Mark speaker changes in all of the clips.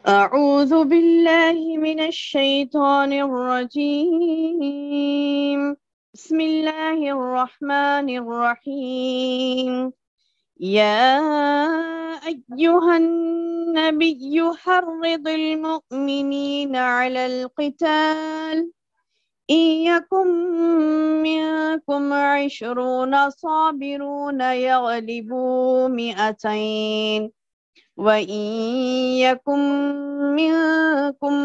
Speaker 1: أعوذ بالله من الشيطان الرجيم. بسم الله الرحمن الرحيم. يا أيها النبي حرض المؤمنين على القتال إن يكن منكم 20 صابرون يغلبوا 200 وإن يكن منكم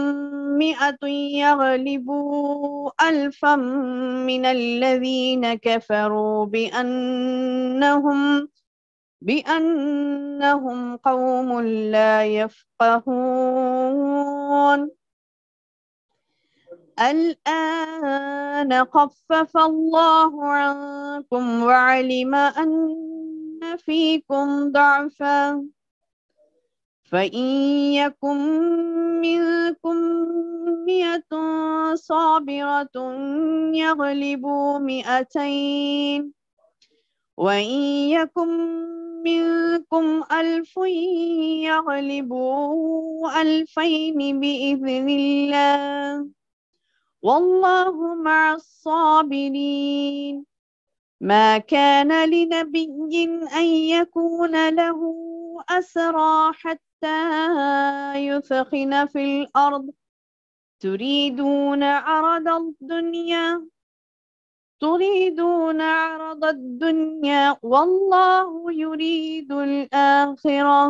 Speaker 1: 100 يغلبوا 1000 من الذين كفروا بأنهم قوم لا يفقهون. الآن خفف الله عنكم وعلم أن فيكم ضعفا فإن يكن منكم 100 صابرة يغلبوا 200 وإن يكن منكم 1000 يغلبوا 2000 بإذن الله والله مع الصابرين. ما كان لنبي أن يكون له أسرى حتى يثخن في الأرض تريدون عرض الدنيا والله يريد الآخرة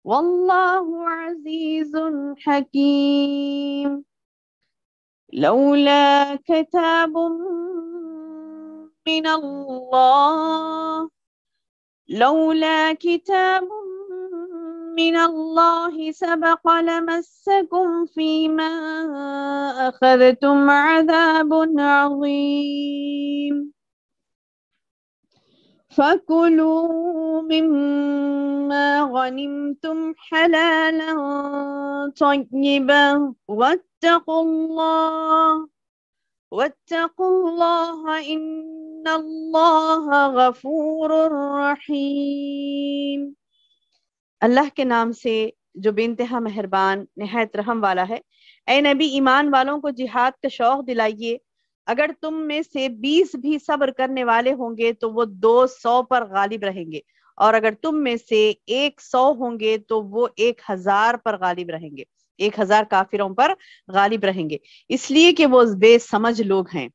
Speaker 1: والله عزيز حكيم. لولا كتاب من الله سبق لمسكم فيما أخذتم عذاب عظيم. فكلوا مما غنمتم حلالا طيبا واتقوا الله إن الله غفور رحیم۔ اللہ کے نام سے جو بے انتہا مہربان نہایت رحم والا ہے۔ اے نبی، ایمان والوں کو جہاد کا شوق دلائیے۔ اگر تم میں سے 20 بھی صبر کرنے والے ہوں گے تو وہ 200 پر غالب رہیں گے، اور اگر تم میں سے 100 ہوں گے تو وہ 1000 پر غالب رہیں گے، 1000 کافروں پر غالب رہیں گے، اس لیے کہ وہ بے سمجھ لوگ ہیں۔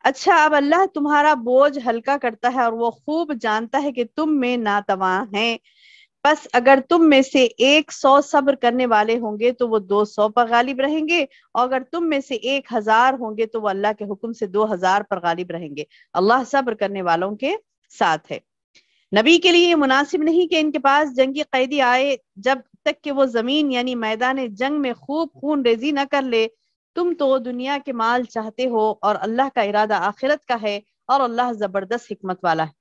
Speaker 1: اچھا، اب اللہ تمہارا بوجھ ہلکا کرتا ہے اور وہ خوب جانتا ہے کہ تم میں ناتواں ہیں، پس اگر تم میں سے 100 صبر کرنے والے ہوں گے تو وہ 200 پر غالب رہیں گے، اور اگر تم میں سے 1000 ہوں گے تو وہ اللہ کے حکم سے 2000 پر غالب رہیں گے۔ اللہ صبر کرنے والوں کے ساتھ ہے۔ نبی کے لیے یہ مناسب نہیں کہ ان کے پاس جنگی قیدی آئے جب تک کہ وہ زمین یعنی میدان جنگ میں خوب خون ریزی نہ کر لے۔ تم تو دنیا کے مال چاہتے ہو اور اللہ کا ارادہ آخرت کا ہے، اور اللہ زبردست حکمت والا ہے۔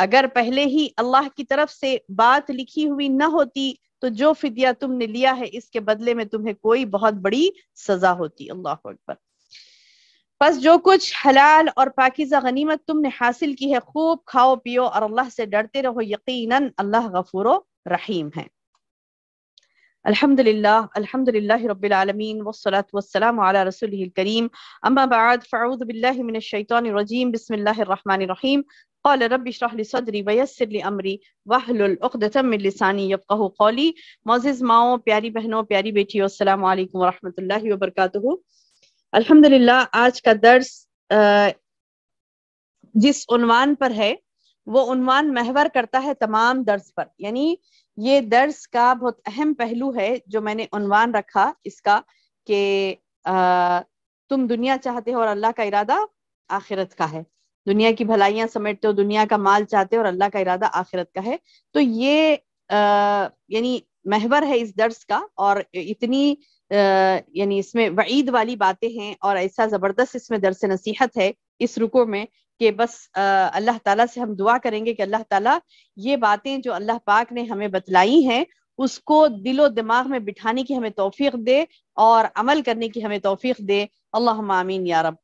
Speaker 1: اگر پہلے ہی اللہ کی طرف سے بات لکھی ہوئی نہ ہوتی تو جو فدیہ تم نے لیا ہے اس کے بدلے میں تمہیں کوئی بہت بڑی سزا ہوتی۔ اللہ اکبر۔ پس جو کچھ حلال اور پاکیزہ غنیمت تم نے حاصل کی ہے خوب کھاؤ پیو اور اللہ سے ڈرتے رہو، یقیناً اللہ غفور و رحیم ہے۔ الحمد للہ رب العالمین والصلاة والسلام علی رسولہ الکریم، اما بعد فاعوذ باللہ من الشیطان الرجیم، بسم اللہ الرحمن الرحیم۔ قال رب اشرح لي صدری ویسر لي امری واحلل عقدۃ من لسانی یفقہوا قولی۔ معزز ماؤں، پیاری بہنوں، پیاری بیٹیوں، السلام علیکم ورحمۃ اللہ وبرکاتہ۔ الحمدللہ آج کا درس جس عنوان پر ہے وہ عنوان محور کرتا ہے تمام درس پر، یعنی یہ درس کا بہت اہم پہلو ہے جو میں نے عنوان رکھا اس کا کہ تم دنیا چاہتے ہو اور اللہ کا ارادہ آخرت کا ہے، دنیا کی بھلائیاں سمیٹتے ہو، دنیا کا مال چاہتے ہو اور اللہ کا ارادہ آخرت کا ہے۔ تو یہ یعنی محور ہے اس درس کا، اور اتنی یعنی اس میں وعید والی باتیں ہیں اور ایسا زبردست اس میں درس نصیحت ہے اس رکوع میں کہ بس اللہ تعالیٰ سے ہم دعا کریں گے کہ اللہ تعالیٰ یہ باتیں جو اللہ پاک نے ہمیں بتلائی ہیں اس کو دل و دماغ میں بٹھانے کی ہمیں توفیق دے اور عمل کرنے کی ہمیں توفیق دے، اللہم آمین یا رب۔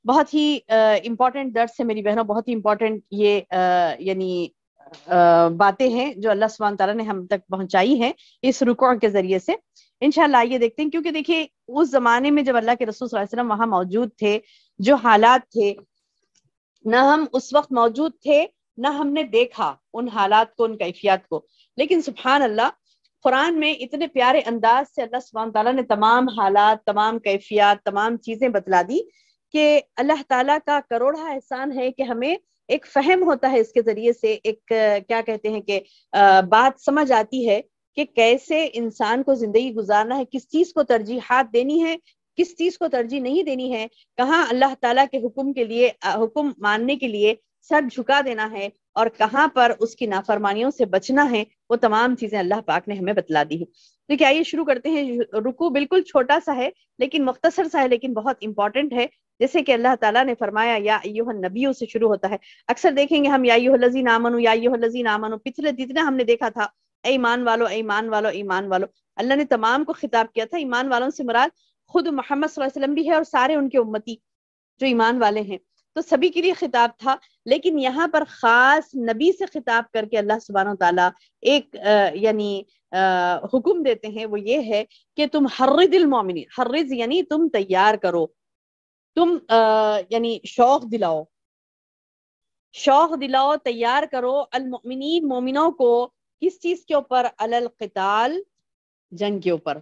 Speaker 1: بہت ہی امپورٹنٹ درس ہے میری بہنوں، بہت ہی امپورٹنٹ یہ یعنی باتیں ہیں جو اللہ سبحانہ تعالیٰ نے ہم تک پہنچائی ہیں اس رکوع کے ذریعے سے. انشاءاللہ آئیے دیکھتے ہیں، کیونکہ دیکھیے اس زمانے میں جب اللہ کے رسول صلی اللہ علیہ وسلم وہاں موجود تھے، جو حالات تھے، نہ ہم اس وقت موجود تھے، نہ ہم نے دیکھا ان حالات کو، ان کیفیات کو، لیکن سبحان اللہ قرآن میں اتنے پیارے انداز سے اللہ سبحانہ تعالیٰ نے تمام حالات، تمام کیفیات، تمام چیزیں بتلا دی کہ اللہ تعالیٰ کا کروڑا احسان ہے کہ ہمیں ایک فہم ہوتا ہے اس کے ذریعے سے، ایک کیا کہتے ہیں کہ بات سمجھ آتی ہے کہ کیسے انسان کو زندگی گزارنا ہے، کس چیز کو ترجیحات دینی ہے، کس چیز کو ترجیح نہیں دینی ہے، کہاں اللہ تعالیٰ کے حکم کے لیے، حکم ماننے کے لیے سر جھکا دینا ہے، اور کہاں پر اس کی نافرمانیوں سے بچنا ہے. وہ تمام چیزیں اللہ پاک نے ہمیں بتلا دی ہے. دیکھیے آئیے شروع کرتے ہیں. رکوع بالکل چھوٹا سا ہے لیکن مختصر سا ہے، لیکن بہت امپورٹنٹ ہے. جیسے کہ اللہ تعالیٰ نے فرمایا یا ایھا النبی سے شروع ہوتا ہے. اکثر دیکھیں گے ہم یا ایھا الذین آمنوا، یا ایھا الذین آمنوا، پچھلے جتنا ہم نے دیکھا تھا اے ایمان والو، اے ایمان والو، اے ایمان والو. اللہ نے تمام کو خطاب کیا تھا. ایمان والوں سے مراد خود محمد صلی اللہ علیہ وسلم بھی ہے اور سارے ان کے امتی جو ایمان والے ہیں، تو سبھی کے لیے خطاب تھا. لیکن یہاں پر خاص نبی سے خطاب کر کے اللہ سبحانہ تعالیٰ ایک یعنی حکم دیتے ہیں، وہ یہ ہے کہ تم حرض المومنین، حرض یعنی تم تیار کرو، تم یعنی شوق دلاؤ، شوق دلاؤ، تیار کرو المؤمنین، مومنوں کو. کس چیز کے اوپر؟ علی القتال، جنگ کے اوپر،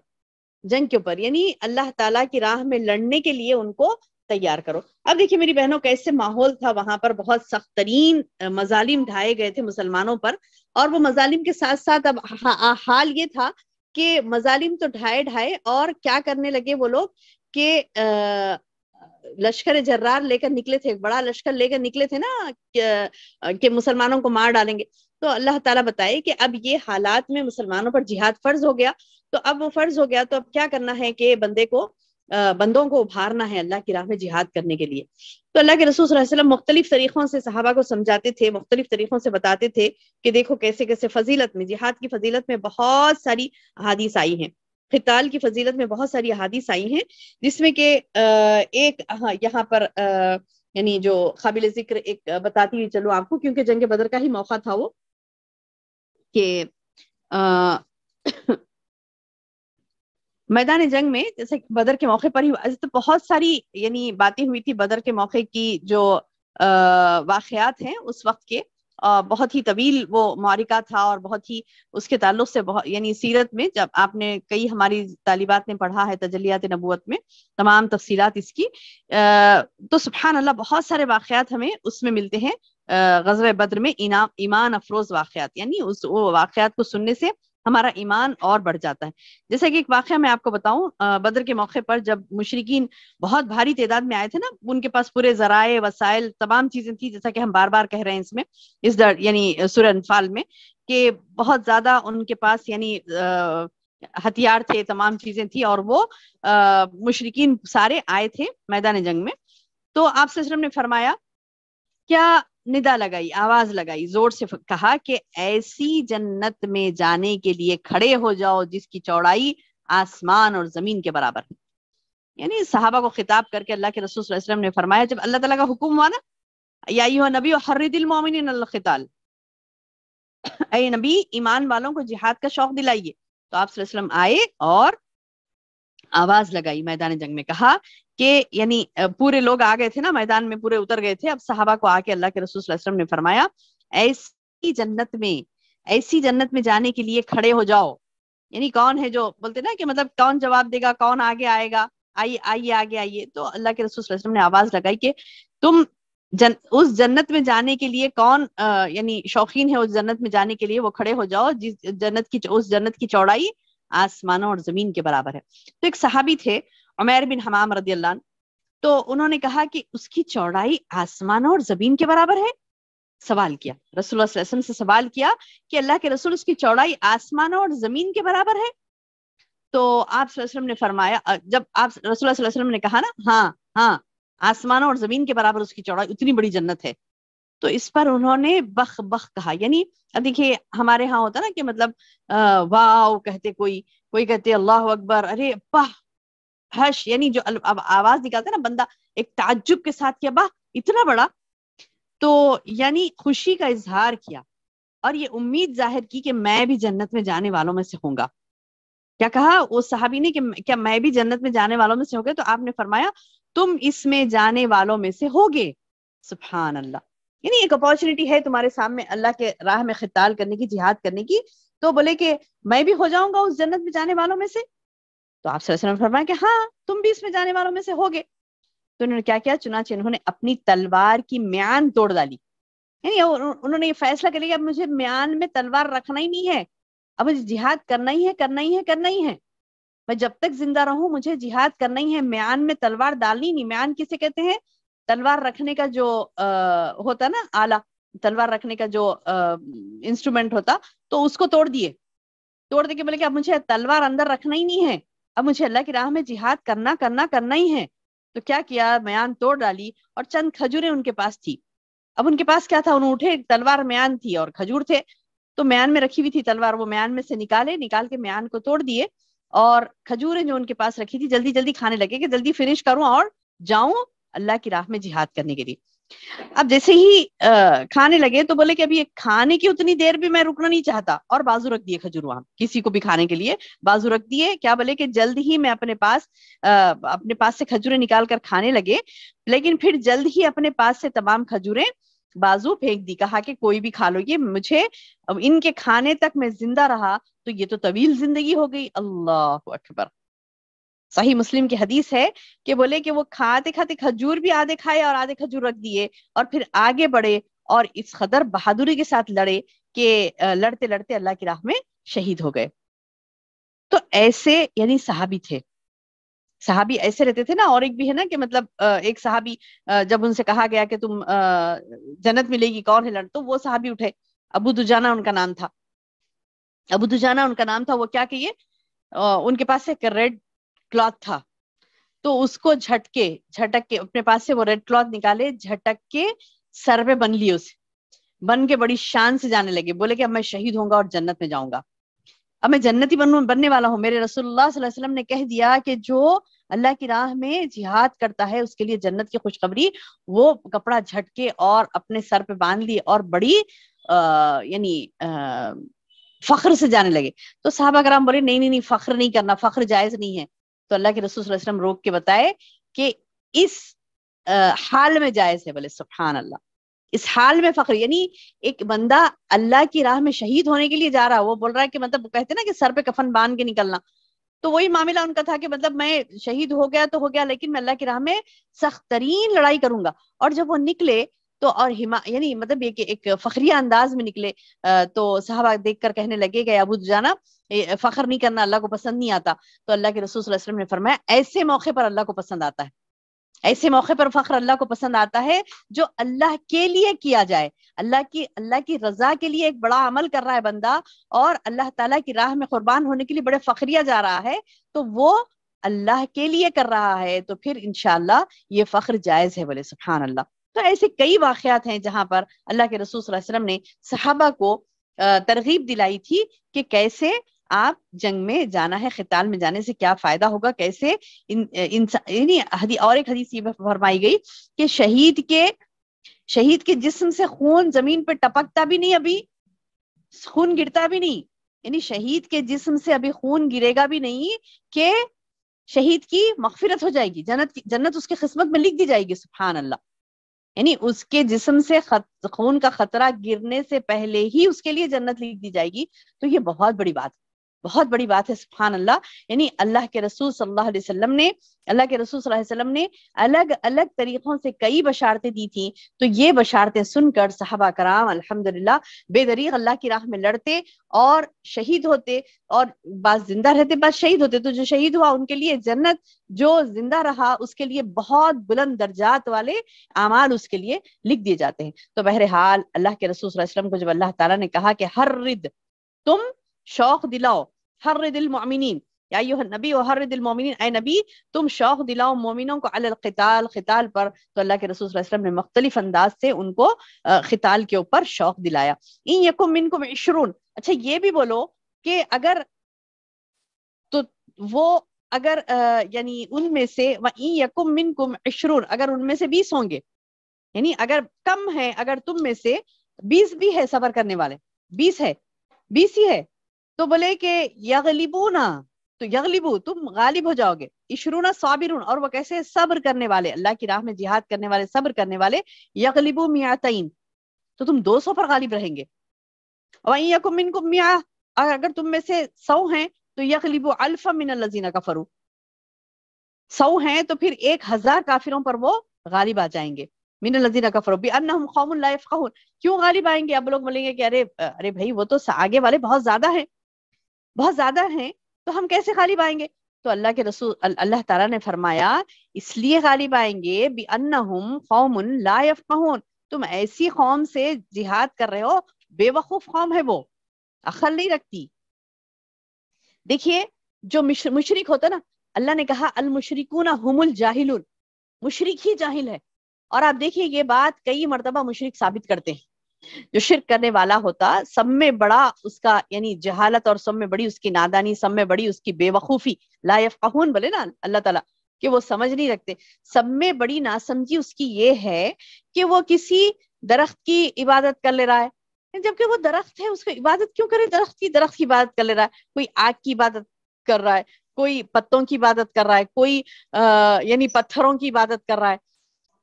Speaker 1: جنگ کے اوپر، یعنی اللہ تعالیٰ کی راہ میں لڑنے کے لیے ان کو تیار کرو. اب دیکھیے میری بہنوں کیسے ماحول تھا وہاں پر، بہت سخت ترین مظالم ڈھائے گئے تھے مسلمانوں پر، اور وہ مظالم کے ساتھ ساتھ اب حال یہ تھا کہ مظالم تو ڈھائے اور کیا کرنے لگے وہ لوگ کہ لشکر جرار لے کر نکلے تھے، بڑا لشکر لے کر نکلے تھے نا کہ مسلمانوں کو مار ڈالیں گے. تو اللہ تعالیٰ بتائے کہ اب یہ حالات میں مسلمانوں پر جہاد فرض ہو گیا. تو اب وہ فرض ہو گیا تو اب کیا کرنا ہے کہ بندوں کو ابھارنا ہے اللہ کی راہ میں جہاد کرنے کے لیے. تو اللہ کے رسول صلی اللہ علیہ وسلم مختلف طریقوں سے صحابہ کو سمجھاتے تھے، مختلف طریقوں سے بتاتے تھے کہ دیکھو کیسے کیسے فضیلت میں، جہاد کی فضیلت میں بہت ساری احادیث آئی ہیں، قتال کی فضیلت میں بہت ساری احادیث آئی ہیں، جس میں کہ ایک یہاں پر یعنی جو قابل ذکر ایک بتاتی ہوئی چلو آپ کو، کیونکہ جنگ بدر کا ہی موقع تھا وہ، کہ میدان جنگ میں جیسے بدر کے موقع پر ہی تو بہت ساری یعنی باتیں ہوئی تھی بدر کے موقع کی، جو واقعات ہیں اس وقت کے، بہت ہی طویل وہ معرکہ تھا، اور بہت ہی اس کے تعلق سے بہت یعنی سیرت میں جب آپ نے کئی ہماری طالبات نے پڑھا ہے تجلیات نبوت میں تمام تفصیلات اس کی، تو سبحان اللہ بہت سارے واقعات ہمیں اس میں ملتے ہیں. غزوہ بدر میں ایمان افروز واقعات، یعنی وہ واقعات کو سننے سے ہمارا ایمان اور بڑھ جاتا ہے. جیسے کہ ایک واقعہ میں آپ کو بتاؤں، بدر کے موقع پر جب مشرکین بہت بھاری تعداد میں آئے تھے نا، ان کے پاس پورے ذرائع، وسائل، تمام چیزیں تھی، جیسا کہ ہم بار بار کہہ رہے ہیں اس میں یعنی سورہ انفال میں، کہ بہت زیادہ ان کے پاس یعنی ہتھیار تھے، تمام چیزیں تھی، اور وہ مشرکین سارے آئے تھے میدان جنگ میں. تو آپ صلی اللہ علیہ وسلم نے فرمایا، کیا ندا لگائی، آواز لگائی، زور سے کہا کہ ایسی جنت میں جانے کے لیے کھڑے ہو جاؤ جس کی چوڑائی آسمان اور زمین کے برابر ہے. یعنی صحابہ کو خطاب کر کے اللہ کے رسول صلی اللہ علیہ وسلم نے فرمایا، جب اللہ تعالیٰ کا حکم ہوا نا، یا ایھا النبی حرض المؤمنین علی القتال، اے نبی ایمان والوں کو جہاد کا شوق دلائیے. تو آپ صلی اللہ علیہ وسلم آئے اور آواز لگائی میدان جنگ میں، کہا کہ یعنی پورے لوگ آ گئے تھے نا میدان میں، پورے اتر گئے تھے. اب صحابہ کو آ کے اللہ کے رسول صلی اللہ علیہ وسلم نے فرمایا، ایسی جنت میں جانے کے لیے کھڑے ہو جاؤ. یعنی کون ہے جو بولتے نا کہ مطلب کون جواب دے گا، کون آگے آئے گا، آئیے آگے آئیے. تو اللہ کے رسول صلی اللہ علیہ وسلم نے آواز لگائی کہ تم اس جنت میں جانے کے لیے کون یعنی شوقین ہے اس جنت میں جانے کے لیے، وہ کھڑے ہو جاؤ جس اس جنت کی چوڑائی آسمانوں اور زمین کے برابر ہے. تو ایک صحابی تھے عمیر بن حمام رضی اللہ عنہ، تو انہوں نے کہا کہ اس کی چوڑائی آسمانوں اور زمین کے برابر ہے. سوال کیا رسول اللہ صلی اللہ علیہ وسلم سے، سوال کیا کہ اللہ کے رسول اس کی چوڑائی آسمانوں اور زمین کے برابر ہے. تو آپ صلی اللہ علیہ وسلم نے فرمایا، جب آپ رسول اللہ صلی اللہ علیہ وسلم نے کہا نا ہاں آسمانوں اور زمین کے برابر اس کی چوڑائی، اتنی بڑی جنت ہے، تو اس پر انہوں نے بخ بخ کہا. یعنی دیکھیے ہمارے ہاں ہوتا نا کہ مطلب واو کہتے، کوئی کہتے اللہ اکبر، ارے باہ ہش، یعنی جو اب آواز نکالتا ہے نا بندہ ایک تعجب کے ساتھ، کیا باہ اتنا بڑا، تو یعنی خوشی کا اظہار کیا. اور یہ امید ظاہر کی کہ میں بھی جنت میں جانے والوں میں سے ہوں گا. کیا کہا اس صحابی نے کہ کیا میں بھی جنت میں جانے والوں میں سے ہوگے؟ تو آپ نے فرمایا تم اس میں جانے والوں میں سے ہوگے. سبحان اللہ. یعنی ایک اپارچونٹی ہے تمہارے سامنے اللہ کے راہ میں قتال کرنے کی، جہاد کرنے کی، تو بولے کہ میں بھی ہو جاؤں گا اس جنت میں جانے والوں میں سے. تو آپ صلی اللہ علیہ وسلم نے فرمایا کہ ہاں تم بھی اس میں جانے والوں میں سے ہوگے. تو انہوں نے کیا کیا؟ چنانچہ انہوں نے اپنی تلوار کی میان توڑ ڈالی. یعنی انہوں نے یہ فیصلہ کر لیا اب مجھے میان میں تلوار رکھنا ہی نہیں ہے، اب مجھے جہاد کرنا ہی ہے، کرنا ہی ہے، کرنا ہی ہے. میں جب تک زندہ رہوں مجھے جہاد کرنا ہی ہے، میان میں تلوار ڈالنی نہیں. میان کسے کہتے ہیں؟ تلوار رکھنے کا جو ہوتا نا آلہ، تلوار رکھنے کا جو انسٹرومنٹ ہوتا، تو اس کو توڑ دیے. توڑ دے کے بولے کہ اب مجھے تلوار اندر رکھنا ہی نہیں ہے، اب مجھے اللہ کی راہ میں جہاد کرنا کرنا کرنا ہی ہے. تو کیا کیا؟ میان توڑ ڈالی اور چند کھجوریں ان کے پاس تھی. اب ان کے پاس کیا تھا؟ انہوں اٹھے، تلوار میان تھی اور کھجور تھے، تو میان میں رکھی ہوئی تھی تلوار، وہ میان میں سے نکال کے میان کو توڑ دیے اور کھجوریں جو ان کے پاس رکھی تھی جلدی جلدی کھانے لگے کہ جلدی فنش کروں اور جاؤں اللہ کی راہ میں جہاد کرنے کے لیے. اب جیسے ہی کھانے لگے تو بولے کہ ابھی کھانے کی اتنی دیر بھی میں رکنا نہیں چاہتا، اور بازو رکھ دیے کھجور وہاں کسی کو بھی کھانے کے لیے بازو رکھ دیے. کیا بولے کہ جلد ہی میں اپنے پاس سے کھجوریں نکال کر کھانے لگے، لیکن پھر جلد ہی اپنے پاس سے تمام کھجوریں بازو پھینک دی. کہا کہ کوئی بھی کھا لو، یہ مجھے ان کے کھانے تک میں زندہ رہا تو یہ تو طویل زندگی ہو گئی. اللہ اکبر. صحیح مسلم کی حدیث ہے کہ بولے کہ وہ کھاتے کھاتے کھجور بھی آدھے کھائے اور آدھے کھجور رکھ دیے اور پھر آگے بڑھے اور اس قدر بہادری کے ساتھ لڑے کہ لڑتے لڑتے اللہ کی راہ میں شہید ہو گئے. تو ایسے یعنی صحابی تھے، صحابی ایسے رہتے تھے نا. اور ایک بھی ہے نا کہ مطلب ایک صحابی جب ان سے کہا گیا کہ تم جنت ملے گی کون ہے لڑ، تو وہ صحابی اٹھے، ابو دجانہ ان کا نام تھا. ابو دجانہ ان کا نام تھا. وہ کیا کہیے، ان کے پاس ایک ریڈ کلاتھ تھا، تو اس کو جھٹک کے اپنے پاس سے وہ ریڈ کلاتھ نکالے، جھٹک کے سر پہ بن لیے، اسے بن کے بڑی شان سے جانے لگے. بولے کہ اب میں شہید ہوں گا اور جنت میں جاؤں گا، اب میں جنتی بننے والا ہوں. میرے رسول اللہ صلی اللہ علیہ وسلم نے کہہ دیا کہ جو اللہ کی راہ میں جہاد کرتا ہے اس کے لیے جنت کی خوشخبری. وہ کپڑا جھٹکے اور اپنے سر پہ باندھ لیے اور بڑی یعنی فخر سے جانے لگے. تو صحابہ کرام بولے نہیں نہیں نہیں، فخر نہیں کرنا، فخر جائز نہیں ہے. تو اللہ کے رسول صلی اللہ علیہ وسلم روک کے بتائے کہ اس حال میں جائز ہے. بولے سبحان اللہ. اس حال میں فخر، یعنی ایک بندہ اللہ کی راہ میں شہید ہونے کے لیے جا رہا، وہ بول رہا ہے کہ مطلب کہتے نا کہ سر پہ کفن باندھ کے نکلنا، تو وہی معاملہ ان کا تھا کہ مطلب میں شہید ہو گیا تو ہو گیا، لیکن میں اللہ کی راہ میں سخت ترین لڑائی کروں گا. اور جب وہ نکلے تو اور یعنی مطلب یہ کہ ایک فخریہ انداز میں نکلے، تو صحابہ دیکھ کر کہنے لگے کہ ابو جانا فخر نہیں کرنا، اللہ کو پسند نہیں آتا. تو اللہ کے رسول صلی اللہ علیہ وسلم نے فرمایا ایسے موقع پر اللہ کو پسند آتا ہے، ایسے موقع پر فخر اللہ کو پسند آتا ہے جو اللہ کے لیے کیا جائے. اللہ کی رضا کے لیے ایک بڑا عمل کر رہا ہے بندہ اور اللہ تعالیٰ کی راہ میں قربان ہونے کے لیے بڑے فخریہ جا رہا ہے، تو وہ اللہ کے لیے کر رہا ہے تو پھر انشاءاللہ یہ فخر جائز ہے. بولے سبحان اللہ. تو ایسے کئی واقعات ہیں جہاں پر اللہ کے رسول صلی اللہ علیہ وسلم نے صحابہ کو ترغیب دلائی تھی کہ کیسے آپ جنگ میں جانا ہے، قتال میں جانے سے کیا فائدہ ہوگا، کیسے اور ایک حدیث یہ فرمائی گئی کہ شہید کے جسم سے خون زمین پہ ٹپکتا بھی نہیں، ابھی خون گرتا بھی نہیں. یعنی شہید کے جسم سے ابھی خون گرے گا بھی نہیں کہ شہید کی مغفرت ہو جائے گی، جنت اس کی قسمت میں لکھ دی جائے گی. سبحان اللہ. یعنی اس کے جسم سے خون کا خطرہ گرنے سے پہلے ہی اس کے لیے جنت لکھ دی جائے گی. تو یہ بہت بڑی بات، بہت بڑی بات ہے. سبحان اللہ. یعنی اللہ کے رسول صلی اللہ علیہ وسلم نے الگ الگ طریقوں سے کئی بشارتیں دی تھیں. تو یہ بشارتیں سن کر صحابہ کرام الحمدللہ بے دریغ اللہ کی راہ میں لڑتے اور شہید ہوتے، اور بعض زندہ رہتے بعض شہید ہوتے. تو جو شہید ہوا ان کے لیے جنت، جو زندہ رہا اس کے لیے بہت بلند درجات والے اعمال اس کے لیے لکھ دیے جاتے ہیں. تو بہرحال اللہ کے رسول صلی اللہ علیہ وسلم کو جب اللہ تعالیٰ نے کہا کہ حرد، تم شوق دلاؤ، حرد المؤمنین یا ایھا النبی وحرد المؤمنین، اے نبی تم شوق دلاؤ مومنوں کو علی القتال، قتال پر. تو اللہ کے رسول صلی اللہ علیہ وسلم نے مختلف انداز سے ان کو قتال کے اوپر شوق دلایا. ان یکم منکم 20، اچھا یہ بھی بولو کہ اگر تو وہ اگر یعنی ان میں سے وَإِن يَكُم مِّنكُمْ 20، اگر ان میں سے 20 ہوں گے، یعنی اگر کم ہے، اگر تم میں سے 20 بھی ہے صبر کرنے والے، 20 ہے، 20 ہی ہے. تو بولے کہ یغلبونا، تو یغلبو تم غالب ہو جاؤ گے. عشرون صابرون، اور وہ کیسے؟ صبر کرنے والے، اللہ کی راہ میں جہاد کرنے والے، صبر کرنے والے. یغلبو میاتین، تو تم 200 پر غالب رہیں گے. وَإِن يَكُن مِّنكُم مِّائَةٌ، اور اگر تم میں سے 100 ہیں تو یغلبوا الفا من الذین کفروا، 100 ہیں تو پھر 1000 کافروں پر وہ غالب آ جائیں گے. من الذین کفروا بأنہم قوم لا یفقہون، کیوں غالب آئیں گے؟ اب لوگ بولیں گے کہ ارے بھائی وہ تو آگے والے بہت زیادہ ہیں، بہت زیادہ ہیں، تو ہم کیسے غالب آئیں گے؟ تو اللہ کے رسول اللہ تعالیٰ نے فرمایا اس لیے غالب آئیں گے بأنہم قوم لا یفقہون، تم ایسی قوم سے جہاد کر رہے ہو، بے وقوف قوم ہے، وہ عقل نہیں رکھتی. دیکھیے جو مشرک ہوتا نا، اللہ نے کہا المشرکون هم الجاہلون، مشرک ہی جاہل ہے. اور آپ دیکھیے یہ بات کئی مرتبہ مشرک ثابت کرتے ہیں. جو شرک کرنے والا ہوتا سب میں بڑا اس کا یعنی جہالت، اور سب میں بڑی اس کی نادانی، سب میں بڑی اس کی بے وقوفی، لا یفقہون بولے نا اللہ تعالیٰ کہ وہ سمجھ نہیں رکھتے. سب میں بڑی ناسمجھی اس کی یہ ہے کہ وہ کسی درخت کی عبادت کر لے رہا ہے، جبکہ وہ درخت ہے، اس کو عبادت کیوں کرے؟ درخت کی عبادت کر لے رہا ہے. کوئی آگ کی عبادت کر رہا ہے، کوئی پتوں کی عبادت کر رہا ہے، کوئی یعنی پتھروں کی عبادت کر رہا ہے،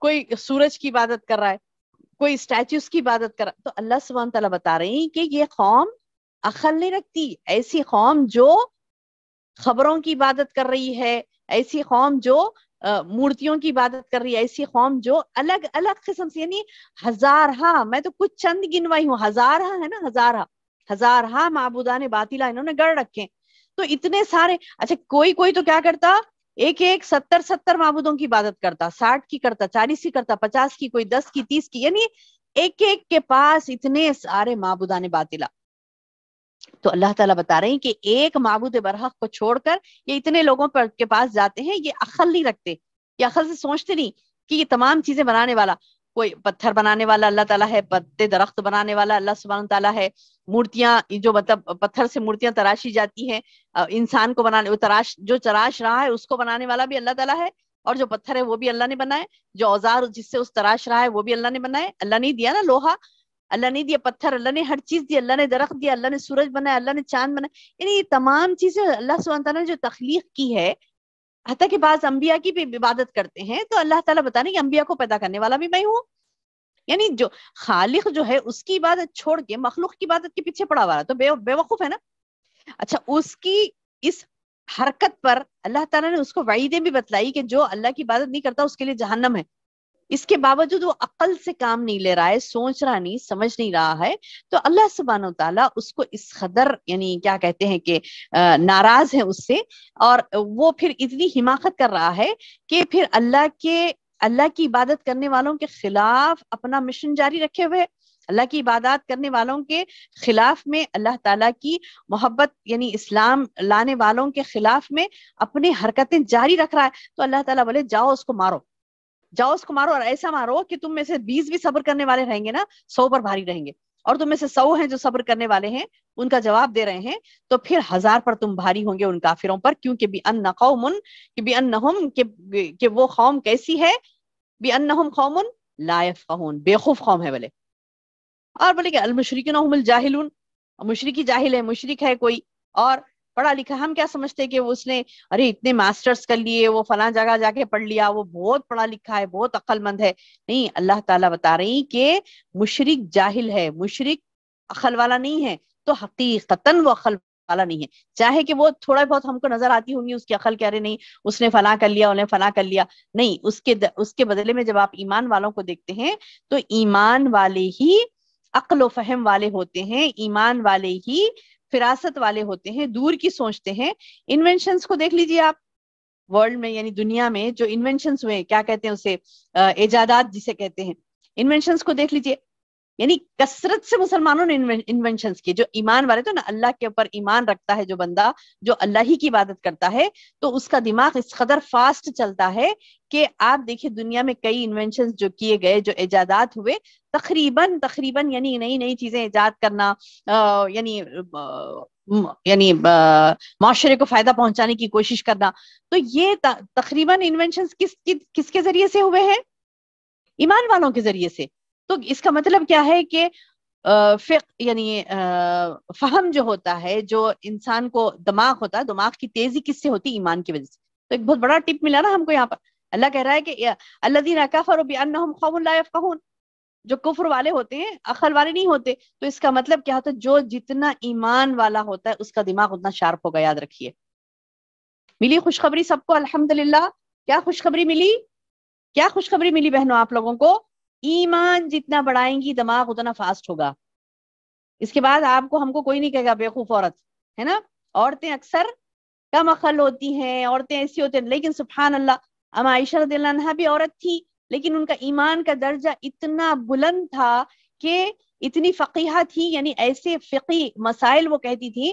Speaker 1: کوئی سورج کی عبادت کر رہا ہے، کوئی اسٹیچوز کی عبادت کر رہا ہے. تو اللہ سبحانہ تعالیٰ بتا رہے ہیں کہ یہ قوم عقل نہیں رکھتی. ایسی قوم جو خبروں کی عبادت کر رہی ہے، ایسی قوم جو مورتیوں کی عبادت کر رہی ہے، ایسی قوم جو الگ الگ قسم سے، یعنی ہزارہا، میں تو کچھ چند گنوائی ہوں، ہزارہا ہے نا، ہزارہا معبودان باطلہ انہوں نے گڑھ رکھے. تو اتنے سارے، اچھا کوئی تو کیا کرتا، ایک 70 معبودوں کی عبادت کرتا، 60 کی کرتا، 40 کی کرتا، 50 کی، کوئی 10 کی، 30 کی، یعنی ایک کے پاس اتنے سارے معبودان باطلہ. تو اللہ تعالیٰ بتا رہے ہیں کہ ایک معبود برحق کو چھوڑ کر یہ اتنے لوگوں پر کے پاس جاتے ہیں، یہ عقل نہیں رکھتے، یہ عقل سے سوچتے نہیں کہ یہ تمام چیزیں بنانے والا، کوئی پتھر بنانے والا اللہ تعالیٰ ہے، پتے درخت بنانے والا اللہ سبحانہ تعالیٰ ہے، مورتیاں جو مطلب پتھر سے مورتیاں تراشی جاتی ہیں، انسان کو بنانے، جو تراش رہا ہے اس کو بنانے والا بھی اللہ تعالیٰ ہے، اور جو پتھر ہے وہ بھی اللہ نے بنائے، جو اوزار جس سے اس تراش رہا ہے وہ بھی اللہ نے بنائے. اللہ نے دیا نا لوہا، اللہ نے دیا پتھر، اللہ نے ہر چیز دی، اللہ نے درخت دیا، اللہ نے سورج بنایا، اللہ نے چاند بنایا. یعنی یہ تمام چیزیں اللہ سبحانہ تعالیٰ نے جو تخلیق کی ہے، حتیٰ کہ بعض انبیاء کی بھی عبادت کرتے ہیں، تو اللہ تعالیٰ بتا رہے کہ انبیاء کو پیدا کرنے والا بھی میں ہوں. یعنی جو خالق جو ہے اس کی عبادت چھوڑ کے مخلوق کی عبادت کے پیچھے پڑا ہوا تو بے وقوف ہے نا. اچھا اس کی اس حرکت پر اللہ تعالیٰ نے اس کو وعیدیں بھی بتلائی کہ جو اللہ کی عبادت نہیں کرتا اس کے لیے جہنم ہے. اس کے باوجود وہ عقل سے کام نہیں لے رہا ہے، سوچ رہا نہیں، سمجھ نہیں رہا ہے، تو اللہ سبحانہ و تعالیٰ اس کو اس قدر یعنی کیا کہتے ہیں کہ ناراض ہے اس سے، اور وہ پھر اتنی حماقت کر رہا ہے کہ پھر اللہ کی عبادت کرنے والوں کے خلاف اپنا مشن جاری رکھے ہوئے، اللہ کی عبادات کرنے والوں کے خلاف میں، اللہ تعالیٰ کی محبت یعنی اسلام لانے والوں کے خلاف میں اپنی حرکتیں جاری رکھ رہا ہے. تو اللہ تعالیٰ بولے جاؤ اس کو مارو، جاؤ اس کو مارو، اور ایسا مارو کہ تم میں سے 20 بھی صبر کرنے والے رہیں گے نا، 100 پر بھاری رہیں گے، اور تم میں سے 100 ہیں جو صبر کرنے والے ہیں، ان کا جواب دے رہے ہیں، تو پھر 1000 پر تم بھاری ہوں گے ان کافروں پر. کیونکہ بِأَنَّ قَوْمٌ بِأَنَّهُمْ کہ وہ قوم کیسی ہے، بِأَنَّهُمْ قَوْمٌ لَا يَفْقَهُونَ، بیوقوف قوم ہے بولے. اور بولے کہ المشرکون هم الجاہلون، مشرکی جاہل ہے، مشرک ہے کوئی اور پڑھا لکھا، ہم کیا سمجھتے کہ وہ اس نے ارے اتنے ماسٹرز کر لیے، وہ فلاں جگہ جا کے پڑھ لیا، وہ بہت پڑھا لکھا ہے، بہت عقل مند ہے. نہیں، اللہ تعالیٰ بتا رہی کہ مشرک جاہل ہے، مشرک عقل والا نہیں ہے، تو حقیقتاً وہ عقل والا نہیں ہے. چاہے کہ وہ تھوڑا بہت ہم کو نظر آتی ہوں گی اس کی عقل، کہہ رہے نہیں اس نے فلاں کر لیا، انہیں فلاں کر لیا، نہیں، اس کے بدلے میں جب آپ ایمان والوں کو دیکھتے ہیں تو ایمان والے ہی عقل و فہم والے ہوتے ہیں، ایمان والے ہی فراست والے ہوتے ہیں، دور کی سوچتے ہیں. انوینشنز کو دیکھ لیجیے آپ، ورلڈ میں یعنی دنیا میں جو انوینشنز ہوئے، کیا کہتے ہیں اسے، ایجادات جسے کہتے ہیں، انوینشنز کو دیکھ لیجیے. یعنی کثرت سے مسلمانوں نے انوینشنز کی. جو ایمان والے تو نا، اللہ کے اوپر ایمان رکھتا ہے جو بندہ، جو اللہ ہی کی عبادت کرتا ہے، تو اس کا دماغ اس قدر فاسٹ چلتا ہے کہ آپ دیکھیں دنیا میں کئی انوینشنز جو کیے گئے، جو ایجادات ہوئے، تقریباً یعنی نئی چیزیں ایجاد کرنا، یعنی معاشرے کو فائدہ پہنچانے کی کوشش کرنا، تو یہ تقریباً انوینشنز کس کے ذریعے سے ہوئے ہیں؟ ایمان والوں کے ذریعے سے. تو اس کا مطلب کیا ہے کہ یعنی فہم جو ہوتا ہے، جو انسان کو دماغ ہوتا ہے، دماغ کی تیزی کس سے ہوتی؟ ایمان کی وجہ سے. تو ایک بہت بڑا ٹپ ملا نا ہم کو یہاں پر. اللہ کہہ رہا ہے کہ الذین کفروا بانہم قوم لا یفقہون، جو کفر والے ہوتے ہیں عقل والے نہیں ہوتے. تو اس کا مطلب کیا ہوتا ہے؟ جو جتنا ایمان والا ہوتا ہے اس کا دماغ اتنا شارپ ہوگا. یاد رکھیے. ملی خوشخبری سب کو الحمدللہ. کیا خوشخبری ملی؟ کیا خوشخبری ملی بہنوں آپ لوگوں کو؟ ایمان جتنا بڑھائیں گی دماغ اتنا فاسٹ ہوگا. اس کے بعد آپ کو ہم کو کوئی نہیں کہے گا بیوقوف عورت، ہے نا. عورتیں اکثر کم عقل ہوتی ہیں، عورتیں ایسی ہوتی ہیں، لیکن سبحان اللہ اما عائشہ رضی اللہ عنہا بھی عورت تھی، لیکن ان کا ایمان کا درجہ اتنا بلند تھا کہ اتنی فقیہہ تھی، یعنی ایسے فقی مسائل وہ کہتی تھی.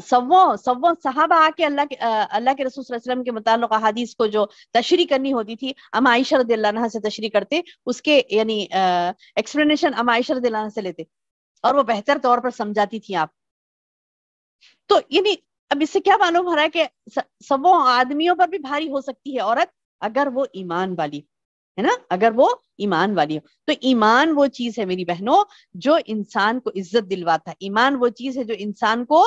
Speaker 1: سووں صحابہ آ کے اللہ کے رسول صلی اللہ علیہ وسلم کے متعلق احادیث کو جو تشریح کرنی ہوتی تھی، اما عائشہ رضی اللہ عنہا سے تشریح کرتے، اس کے یعنی ایکسپلینیشن اما عائشہ رضی اللہ عنہا سے لیتے، اور وہ بہتر طور پر سمجھاتی تھی آپ. تو یعنی اب اس سے کیا معلوم ہو رہا ہے کہ سبوں آدمیوں پر بھی بھاری ہو سکتی ہے عورت اگر وہ ایمان والی ہے نا، اگر وہ ایمان والی ہو. تو ایمان وہ چیز ہے میری بہنوں جو انسان کو عزت دلواتا ہے. ایمان وہ چیز ہے جو انسان کو،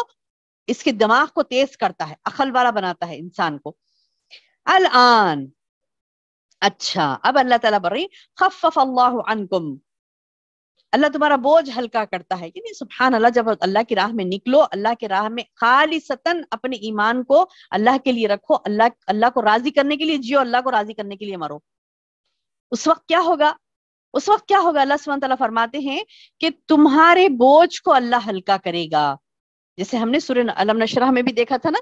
Speaker 1: اس کے دماغ کو تیز کرتا ہے، عقل والا بناتا ہے انسان کو. الان، اچھا اب اللہ تعالیٰ بول رہی خفف اللہ عنکم، اللہ تمہارا بوجھ ہلکا کرتا ہے. یعنی سبحان اللہ، جب اللہ کی راہ میں نکلو، اللہ کی راہ میں خالصتاً اپنے ایمان کو اللہ کے لیے رکھو، اللہ کو راضی کرنے کے لیے جیو، اللہ کو راضی کرنے کے لیے مرو. اس وقت کیا ہوگا؟ اس وقت کیا ہوگا؟ اللہ سبحانہ تعالیٰ فرماتے ہیں کہ تمہارے بوجھ کو اللہ ہلکا کرے گا. جیسے ہم نے سورہ الم نشرح میں بھی دیکھا تھا نا،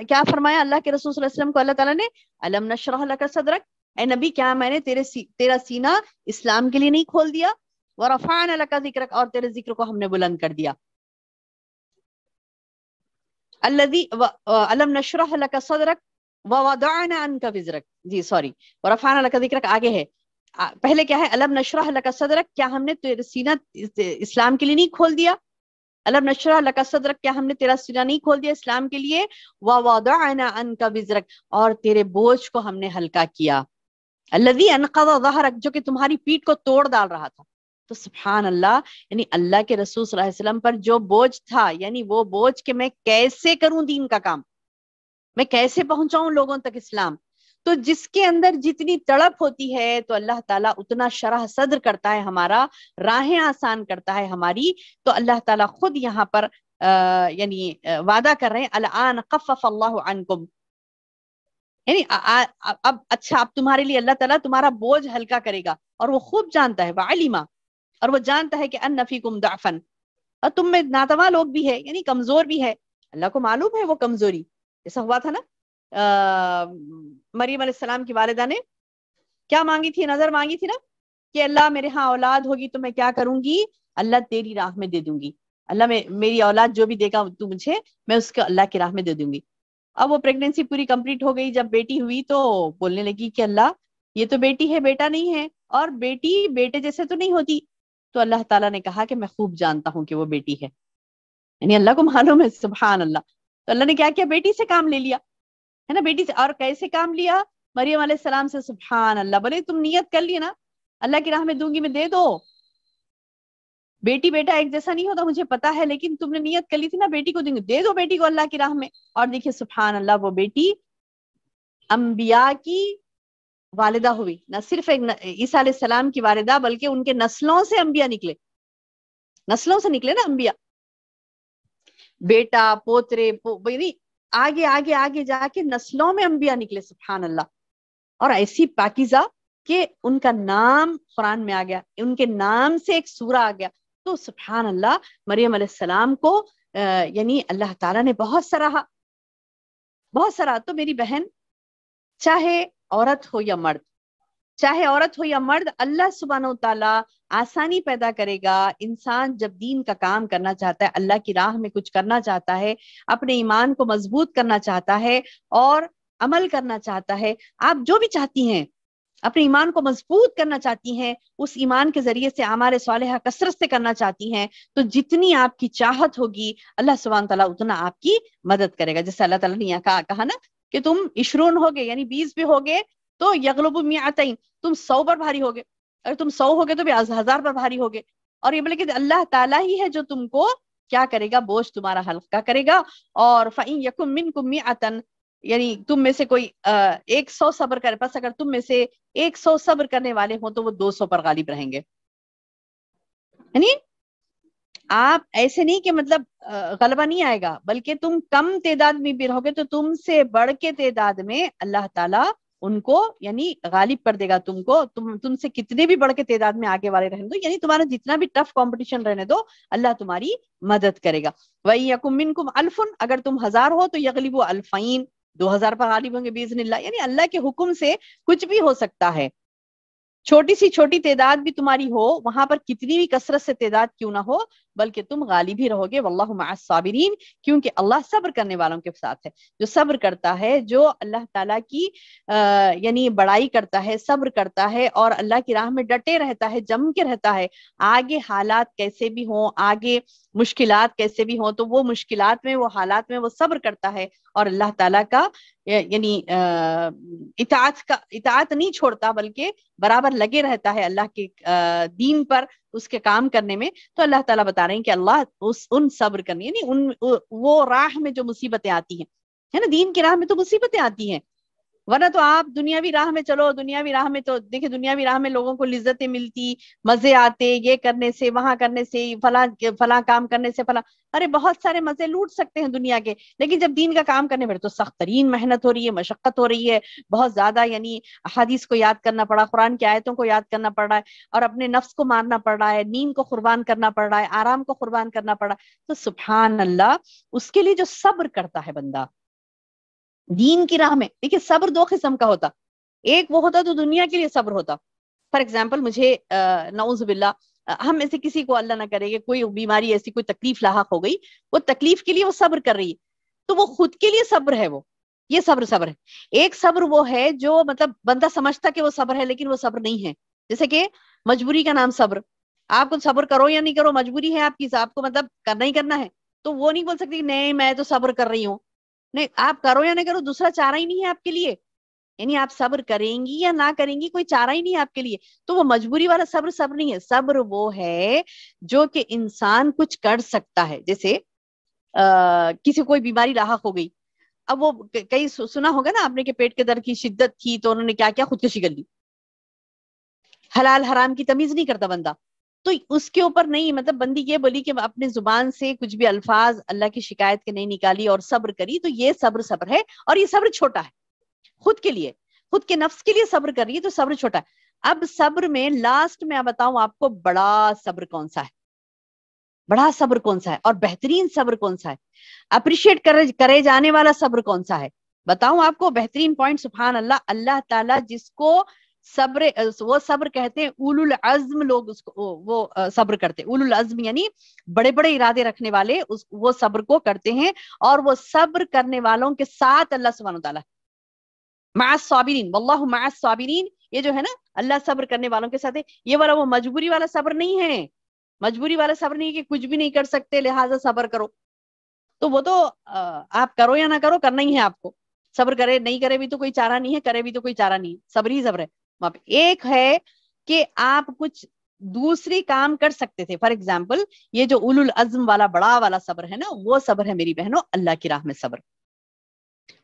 Speaker 1: کیا فرمایا اللہ کے رسول صلی اللہ علیہ وسلم کو اللہ تعالیٰ نے؟ الم نشرح لک صدرک، اے نبی کیا میں نے تیرا سینہ اسلام کے لیے نہیں کھول دیا؟ ورفعنا لک ذکرک، اور تیرے ذکر کو ہم نے بلند کر دیا. الذی الم نشرح لک صدرک ووضعنا عنک وزرک، جی سوری، ورفعنا لک ذکرک آگے ہے. پہلے کیا ہے؟ الم نشرح لک صدرک، کیا ہم نے تیرا سینہ اسلام کے لیے نہیں کھول دیا؟ الم نشرح لک صدرک، کیا ہم نے تیرا سینہ نہیں کھول دیا اسلام کے لیے؟ ووضعنا عنک وزرک، اور تیرے بوجھ کو ہم نے ہلکا کیا. الذی انقض ظہرک، جو کہ تمہاری پیٹھ کو توڑ ڈال رہا تھا. تو سبحان اللہ، یعنی اللہ کے رسول صلی اللہ علیہ وسلم پر جو بوجھ تھا، یعنی وہ بوجھ کہ میں کیسے کروں دین کا کام، میں کیسے پہنچاؤں لوگوں تک اسلام. تو جس کے اندر جتنی تڑپ ہوتی ہے تو اللہ تعالیٰ اتنا شرح صدر کرتا ہے، ہمارا راہیں آسان کرتا ہے ہماری. تو اللہ تعالیٰ خود یہاں پر یعنی وعدہ کر رہے ہیں الان خفف اللہ عنکم، یعنی اب اچھا اب تمہارے لیے اللہ تعالیٰ تمہارا بوجھ ہلکا کرے گا. اور وہ خوب جانتا ہے، وعلما، اور وہ جانتا ہے کہ ان فیکم ضعفا، اور تم میں ناتواں لوگ بھی ہے، یعنی کمزور بھی ہے. اللہ کو معلوم ہے وہ کمزوری. ایسا ہوا تھا نا مریم علیہ السلام کی والدہ نے کیا مانگی تھی؟ نظر مانگی تھی نا کہ اللہ میرے ہاں اولاد ہوگی تو میں کیا کروں گی؟ اللہ تیری راہ میں دے دوں گی. اللہ میں میری اولاد جو بھی دے گا تو مجھے، میں اس کو اللہ کی راہ میں دے دوں گی. اب وہ پریگنینسی پوری کمپلیٹ ہو گئی، جب بیٹی ہوئی تو بولنے لگی کہ اللہ یہ تو بیٹی ہے، بیٹا نہیں ہے، اور بیٹی بیٹے جیسے تو نہیں ہوتی. تو اللہ تعالیٰ نے کہا کہ میں خوب جانتا ہوں کہ وہ بیٹی ہے، یعنی اللہ کو معلوم ہے. سبحان اللہ. تو اللہ نے کیا کیا؟ بیٹی سے کام لے لیا، ہے نا، بیٹی سے. اور کیسے کام لیا؟ مریم علیہ السلام سے. سبحان اللہ. بولے تم نیت کر لی نا اللہ کی راہ میں دوں گی، میں دے دو. بیٹی بیٹا ایک جیسا نہیں ہوتا مجھے پتا ہے، لیکن تم نے نیت کر لی تھی نا بیٹی کو دیں گے، دے دو بیٹی کو اللہ کی راہ میں. اور دیکھیے سبحان اللہ، وہ بیٹی انبیاء کی والدہ ہوئی. نہ صرف ایک عیسیٰ علیہ السلام کی والدہ، بلکہ ان کے نسلوں سے انبیاء نکلے، نسلوں سے نکلے نا انبیاء، بیٹا پوترے یعنی آگے آگے آگے جا کے نسلوں میں انبیاء نکلے. سبحان اللہ. اور ایسی پاکیزہ کہ ان کا نام قرآن میں آ گیا، ان کے نام سے ایک سورہ آ گیا. تو سبحان اللہ، مریم علیہ السلام کو یعنی اللہ تعالیٰ نے بہت سراہا، بہت سراہا. تو میری بہن، چاہے عورت ہو یا مرد، چاہے عورت ہو یا مرد، اللہ سبحانہ و تعالیٰ آسانی پیدا کرے گا. انسان جب دین کا کام کرنا چاہتا ہے، اللہ کی راہ میں کچھ کرنا چاہتا ہے، اپنے ایمان کو مضبوط کرنا چاہتا ہے اور عمل کرنا چاہتا ہے، آپ جو بھی چاہتی ہیں، اپنے ایمان کو مضبوط کرنا چاہتی ہیں، اس ایمان کے ذریعے سے اعمال صالحہ کثرت سے کرنا چاہتی ہیں، تو جتنی آپ کی چاہت ہوگی اللہ سبحانہ تعالیٰ اتنا آپ کی مدد کرے گا. جیسے اللہ تعالیٰ نے یہاں کہا نا کہ تم 20 ہوگے، یعنی 20 بھی ہوگے تو یغلب 200، تم 100 پر بھاری ہوگے، اگر تم 100 ہوگے تو بھی 1000 پر بھاری ہوگے. اور یہ بولے کہ اللہ تعالیٰ ہی ہے جو تم کو کیا کرے گا، بوجھ تمہارا ہلکا کرے گا. اور فَإِن يَكُن مِّنكُم مِّائَةٌ، یعنی تم میں سے کوئی 100 صبر کرے، پس اگر تم میں سے 100 صبر کرنے والے ہوں تو وہ 200 پر غالب رہیں گے. یعنی آپ ایسے نہیں کہ مطلب غلبہ نہیں آئے گا، بلکہ تم کم تعداد میں بھی رہو گے تو تم سے بڑھ کے تعداد میں اللہ تعالیٰ ان کو یعنی غالب کر دے گا تم کو. تم سے کتنے بھی بڑھ کے تعداد میں آگے والے رہنے دو، یعنی تمہارا جتنا بھی ٹف کمپٹیشن رہنے دو، اللہ تمہاری مدد کرے گا. وَإِن يَكُن مِّنكُمْ أَلْفٌ، اگر تم 1000 ہو تو یغلبوا ألفین، 2000 پر غالب ہوں گے باذن اللہ. یعنی اللہ کے حکم سے کچھ بھی ہو سکتا ہے. چھوٹی سی چھوٹی تعداد بھی تمہاری ہو، وہاں پر کتنی بھی کثرت سے تعداد کیوں نہ ہو، بلکہ تم غالب ہی رہو گے. واللہ مع الصابرین، کیونکہ اللہ صبر کرنے والوں کے ساتھ ہے. جو صبر کرتا ہے، جو اللہ تعالیٰ کی یعنی بڑائی کرتا ہے، صبر کرتا ہے اور اللہ کی راہ میں ڈٹے رہتا ہے، جم کے رہتا ہے، آگے حالات کیسے بھی ہوں، آگے مشکلات کیسے بھی ہوں، تو وہ مشکلات میں، وہ حالات میں وہ صبر کرتا ہے اور اللہ تعالیٰ کا یعنی اطاعت نہیں چھوڑتا، بلکہ برابر لگے رہتا ہے اللہ کے دین پر، اس کے کام کرنے میں. تو اللہ تعالیٰ بتا رہے ہیں کہ اللہ ان صبر کرنی، یعنی وہ راہ میں جو مصیبتیں آتی ہیں، ہے نا، دین کی راہ میں تو مصیبتیں آتی ہیں، ورنہ تو آپ دنیاوی راہ میں چلو، دنیاوی راہ میں تو دیکھیں، دنیاوی راہ میں لوگوں کو لذتیں ملتی، مزے آتے، یہ کرنے سے، وہاں کرنے سے، فلاں کام کرنے سے، فلاں، ارے بہت سارے مزے لوٹ سکتے ہیں دنیا کے. لیکن جب دین کا کام کرنے بیٹھے تو سخت ترین محنت ہو رہی ہے، مشقت ہو رہی ہے، بہت زیادہ، یعنی احادیث کو یاد کرنا پڑا، قرآن کی آیتوں کو یاد کرنا پڑ رہا ہے، اور اپنے نفس کو مارنا پڑ رہا ہے، نیند کو قربان کرنا پڑ رہا ہے، آرام کو قربان کرنا پڑ رہا ہے. تو سبحان اللہ، اس کے لیے جو صبر کرتا ہے بندہ دین کی راہ میں. دیکھیے صبر 2 قسم کا ہوتا، ایک وہ ہوتا تو دنیا کے لیے صبر ہوتا. فار ایگزامپل مجھے نعوذ باللہ ہم میں سے کسی کو اللہ نہ کرے کہ کوئی بیماری ایسی، کوئی تکلیف لاحق ہو گئی، وہ تکلیف کے لیے وہ صبر کر رہی ہے، تو وہ خود کے لیے صبر ہے، وہ یہ صبر ہے. ایک صبر وہ ہے جو مطلب بندہ سمجھتا کہ وہ صبر ہے لیکن وہ صبر نہیں ہے. جیسے کہ مجبوری کا نام صبر، آپ کو صبر کرو یا نہیں کرو، مجبوری ہے آپ کی، آپ کو مطلب کرنا ہی کرنا ہے، تو وہ نہیں بول سکتی کہ نہیں میں تو صبر کر رہی ہوں. نہیں، آپ کرو یا نہیں کرو، دوسرا چارہ ہی نہیں ہے آپ کے لیے، یعنی آپ صبر کریں گی یا نہ کریں گی، کوئی چارہ ہی نہیں ہے آپ کے لیے. تو وہ مجبوری والا صبر نہیں ہے. صبر وہ ہے جو کہ انسان کچھ کر سکتا ہے. جیسے کسی کوئی بیماری لاحق ہو گئی، اب وہ کئی سنا ہوگا نا آپ نے کہ پیٹ کے درد کی شدت تھی تو انہوں نے کیا کیا، خودکشی کر لی. حلال حرام کی تمیز نہیں کرتا بندہ، تو اس کے اوپر نہیں، مطلب بندی یہ بولی کہ اپنے زبان سے کچھ بھی الفاظ اللہ کی شکایت کے نہیں نکالی اور صبر کری، تو یہ صبر ہے. اور یہ صبر چھوٹا ہے، خود کے لیے، خود کے نفس کے لیے صبر کر رہی ہے، تو صبر چھوٹا ہے. اب صبر میں لاسٹ میں بتاؤں آپ کو بڑا صبر کون سا ہے، بڑا صبر کون سا ہے اور بہترین صبر کون سا ہے، اپریشیٹ کرے جانے والا صبر کون سا ہے، بتاؤں آپ کو بہترین پوائنٹ. سبحان اللہ، اللہ تعالیٰ جس کو صبر، وہ صبر کہتے ہیں، اولو العزم لوگ اس کو وہ صبر کرتے، اولو العزم یعنی بڑے بڑے ارادے رکھنے والے وہ صبر کو کرتے ہیں. اور وہ صبر کرنے والوں کے ساتھ اللہ سبحانہ وتعالیٰ مع الصابرین، واللہ مع الصابرین، یہ جو ہے نا اللہ صبر کرنے والوں کے ساتھ ہے. یہ والا وہ مجبوری والا صبر نہیں ہے، مجبوری والا صبر نہیں کہ کچھ بھی نہیں کر سکتے لہٰذا صبر کرو، تو وہ تو آپ کرو یا نہ کرو، کرنا ہی ہے آپ کو. صبر کرے نہیں کرے بھی تو کوئی چارہ نہیں ہے، کرے بھی تو کوئی چارہ نہیں ہے، صبر ہی صبر ہے وہاں پہ. ایک ہے کہ آپ کچھ دوسری کام کر سکتے تھے، فار ایگزامپل یہ جو اولو العزم والا بڑا والا صبر ہے نا، وہ صبر ہے میری بہنوں اللہ کی راہ میں صبر.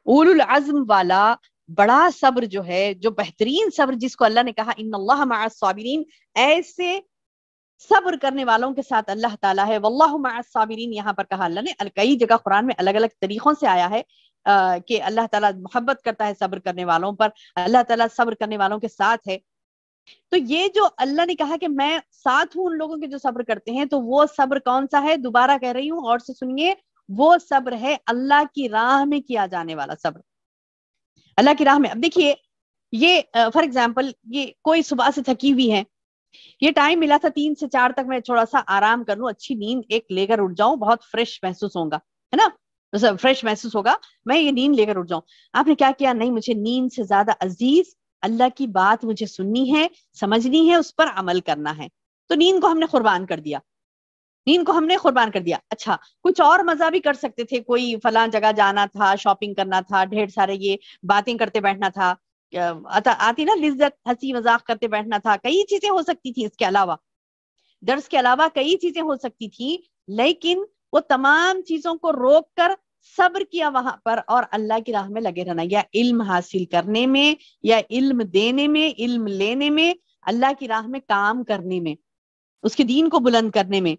Speaker 1: اولو العزم والا بڑا صبر جو ہے، جو بہترین صبر جس کو اللہ نے کہا ان اللہ مع الصابرین، ایسے صبر کرنے والوں کے ساتھ اللہ تعالیٰ ہے. واللہ مع الصابرین یہاں پر کہا اللہ نے، کئی جگہ قرآن میں الگ الگ طریقوں سے آیا ہے کہ اللہ تعالیٰ محبت کرتا ہے صبر کرنے والوں پر، اللہ تعالیٰ صبر کرنے والوں کے ساتھ ہے. تو یہ جو اللہ نے کہا کہ میں ساتھ ہوں ان لوگوں کے جو صبر کرتے ہیں، تو وہ صبر کون سا ہے، دوبارہ کہہ رہی ہوں اور سے سنیے، وہ صبر ہے اللہ کی راہ میں کیا جانے والا صبر، اللہ کی راہ میں. اب دیکھیے یہ فار ایگزامپل یہ کوئی صبح سے تھکی ہوئی ہے، یہ ٹائم ملا تھا 3 سے 4 تک میں تھوڑا سا آرام کر لوں، اچھی نیند ایک لے کر اٹھ جاؤں، بہت فریش محسوس ہوگا، ہے نا، فریش محسوس ہوگا، میں یہ نیند لے کر اٹھ جاؤں. آپ نے کیا کیا، نہیں مجھے نیند سے زیادہ عزیز اللہ کی بات مجھے سننی ہے، سمجھنی ہے، اس پر عمل کرنا ہے، تو نیند کو ہم نے قربان کر دیا، نیند کو ہم نے قربان کر دیا. اچھا کچھ اور مزہ بھی کر سکتے تھے، کوئی فلاں جگہ جانا تھا، شاپنگ کرنا تھا، ڈھیر سارے یہ باتیں کرتے بیٹھنا تھا، آتی نا لذت، ہنسی مذاق کرتے بیٹھنا تھا، کئی چیزیں ہو سکتی تھی اس کے علاوہ. درس کے علاوہ کئی چیزیں ہو سکتی تھی، لیکن وہ تمام چیزوں کو روک کر صبر کیا وہاں پر اور اللہ کی راہ میں لگے رہنا، یا علم حاصل کرنے میں، یا علم دینے میں، علم لینے میں، اللہ کی راہ میں کام کرنے میں، اس کے دین کو بلند کرنے میں،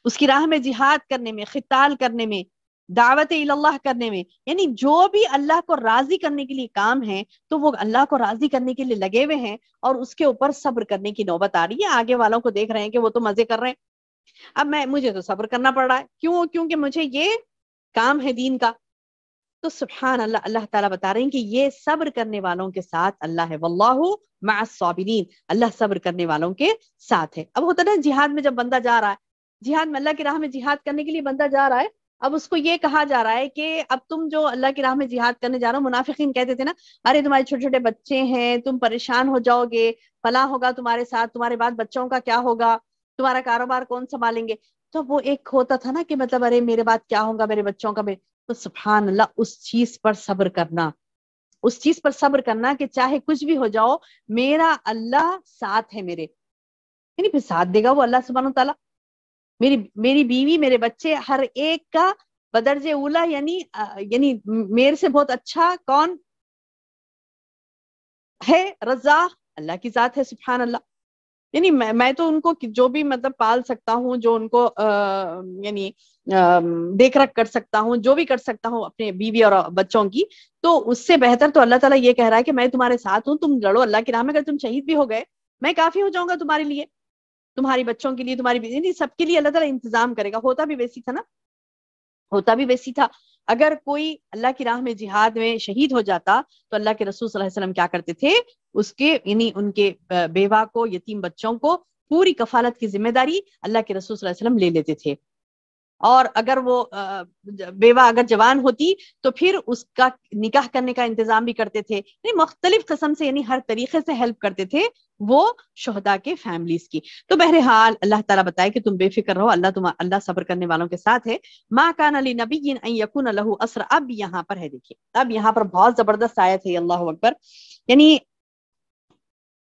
Speaker 1: اس کی راہ میں جہاد کرنے میں، قتال کرنے میں، دعوت اللہ کرنے میں، یعنی جو بھی اللہ کو راضی کرنے کے لیے کام ہے تو وہ اللہ کو راضی کرنے کے لیے لگے ہوئے ہیں، اور اس کے اوپر صبر کرنے کی نوبت آ رہی ہے۔ آگے والوں کو دیکھ رہے ہیں کہ وہ تو مزے کر رہے ہیں، اب مجھے تو صبر کرنا پڑ رہا ہے، کیونکہ مجھے یہ کام ہے دین کا۔ تو سبحان اللہ، اللہ تعالیٰ بتا رہے ہیں کہ یہ صبر کرنے والوں کے ساتھ اللہ ہے، واللہ مع الصابرین، اللہ صبر کرنے والوں کے ساتھ ہے۔ اب ہوتا نا جہاد میں جب بندہ جا رہا ہے، جہاد میں اللہ کی راہ میں جہاد کرنے کے لیے بندہ جا رہا ہے، اب اس کو یہ کہا جا رہا ہے کہ اب تم جو اللہ کی راہ میں جہاد کرنے جا رہے ہو، منافقین کہتے تھے نا، ارے تمہارے چھوٹے چھوٹے بچے ہیں، تم پریشان ہو جاؤ گے، فلاں ہوگا تمہارے ساتھ، تمہارے بعد بچوں کا کیا ہوگا، تمہارا کاروبار کون سنبھالیں گے۔ تو وہ ایک ہوتا تھا نا کہ مطلب ارے میرے بعد کیا ہوگا، میرے بچوں کا تو سبحان اللہ اس چیز پر صبر کرنا، اس چیز پر صبر کرنا کہ چاہے کچھ بھی ہو جاؤ، میرا اللہ ساتھ ہے میرے، یعنی پھر ساتھ دے گا وہ اللہ سبحانہ تعالیٰ۔ میری بیوی، میرے بچے، ہر ایک کا بدرجہ اولا، یعنی میرے سے بہت اچھا کون ہے؟ رزاق، اللہ کی ذات ہے سبحان اللہ۔ یعنی میں تو ان کو جو بھی مطلب پال سکتا ہوں، جو ان کو یعنی دیکھ رکھ کر سکتا ہوں، جو بھی کر سکتا ہوں اپنے بیوی اور بچوں کی، تو اس سے بہتر تو اللہ تعالیٰ یہ کہہ رہا ہے کہ میں تمہارے ساتھ ہوں، تم لڑو اللہ کی راہ میں، اگر تم شہید بھی ہو گئے میں کافی ہو جاؤں گا تمہارے لیے، تمہاری بچوں کے لیے، تمہاری بیوی، سب کے لیے اللہ تعالیٰ انتظام کرے گا۔ ہوتا بھی ویسی تھا نا، ہوتا بھی ویسی تھا۔ اگر کوئی اللہ کی راہ میں جہاد میں شہید ہو جاتا تو اللہ کے رسول صلی اللہ علیہ وسلم کیا کرتے تھے، اس کے یعنی ان کے بیوہ کو، یتیم بچوں کو پوری کفالت کی ذمہ داری اللہ کے رسول صلی اللہ علیہ وسلم لے لیتے تھے، اور اگر وہ بیوہ اگر جوان ہوتی تو پھر اس کا نکاح کرنے کا انتظام بھی کرتے تھے، یعنی مختلف قسم سے، یعنی ہر طریقے سے ہیلپ کرتے تھے وہ شہداء کے فیملیز کی۔ تو بہرحال اللہ تعالیٰ بتائے کہ تم بے فکر رہو، اللہ صبر کرنے والوں کے ساتھ ہے۔ ما کان لنبی ان یکون لہ اسرا، اب یہاں پر ہے، دیکھیے اب یہاں پر بہت زبردست آیت ہے، اللہ اکبر، یعنی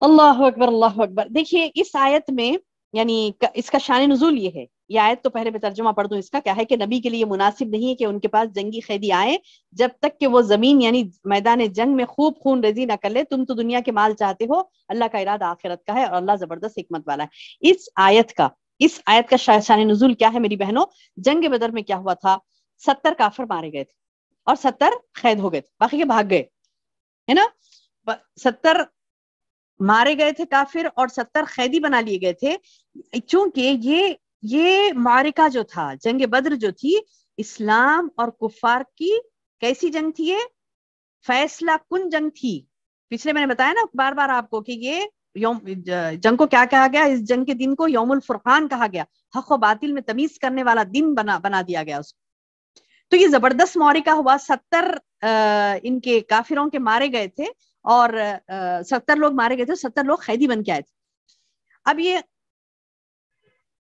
Speaker 1: اللہ اکبر اللہ اکبر۔ دیکھیے اس آیت میں یعنی اس کا شان نزول یہ ہے، یہ آیت تو پہلے میں ترجمہ پڑھ دوں اس کا، کیا ہے کہ نبی کے لیے مناسب نہیں ہے کہ ان کے پاس جنگی قیدی آئے جب تک کہ وہ زمین یعنی میدان جنگ میں خوب خون ریزی نہ کر لے۔ تم تو دنیا کے مال چاہتے ہو، اللہ کا ارادہ آخرت کا ہے، اور اللہ زبردست حکمت والا ہے۔ اس آیت کا شان نزول کیا ہے میری بہنوں؟ جنگ بدر میں کیا ہوا تھا، 70 کافر مارے گئے تھے اور 70 قید ہو گئے تھے، باقی کے بھاگ گئے، ہے نا، 70 مارے گئے تھے کافر اور 70 قیدی بنا لیے گئے تھے۔ چونکہ یہ معرکہ جو تھا، جنگ بدر جو تھی، اسلام اور کفار کی کیسی جنگ تھی؟ یہ فیصلہ کن جنگ تھی۔ پچھلے میں نے بتایا نا بار بار آپ کو کہ یہ جنگ کو کیا کہا گیا، اس جنگ کے دن کو یوم الفرقان کہا گیا، حق و باطل میں تمیز کرنے والا دن بنا دیا گیا اس کو۔ تو یہ زبردست معرکہ ہوا، 70 ان کے کافروں کے مارے گئے تھے، اور 70 لوگ مارے گئے تھے، 70 لوگ قیدی بن کے آئے تھے۔ اب یہ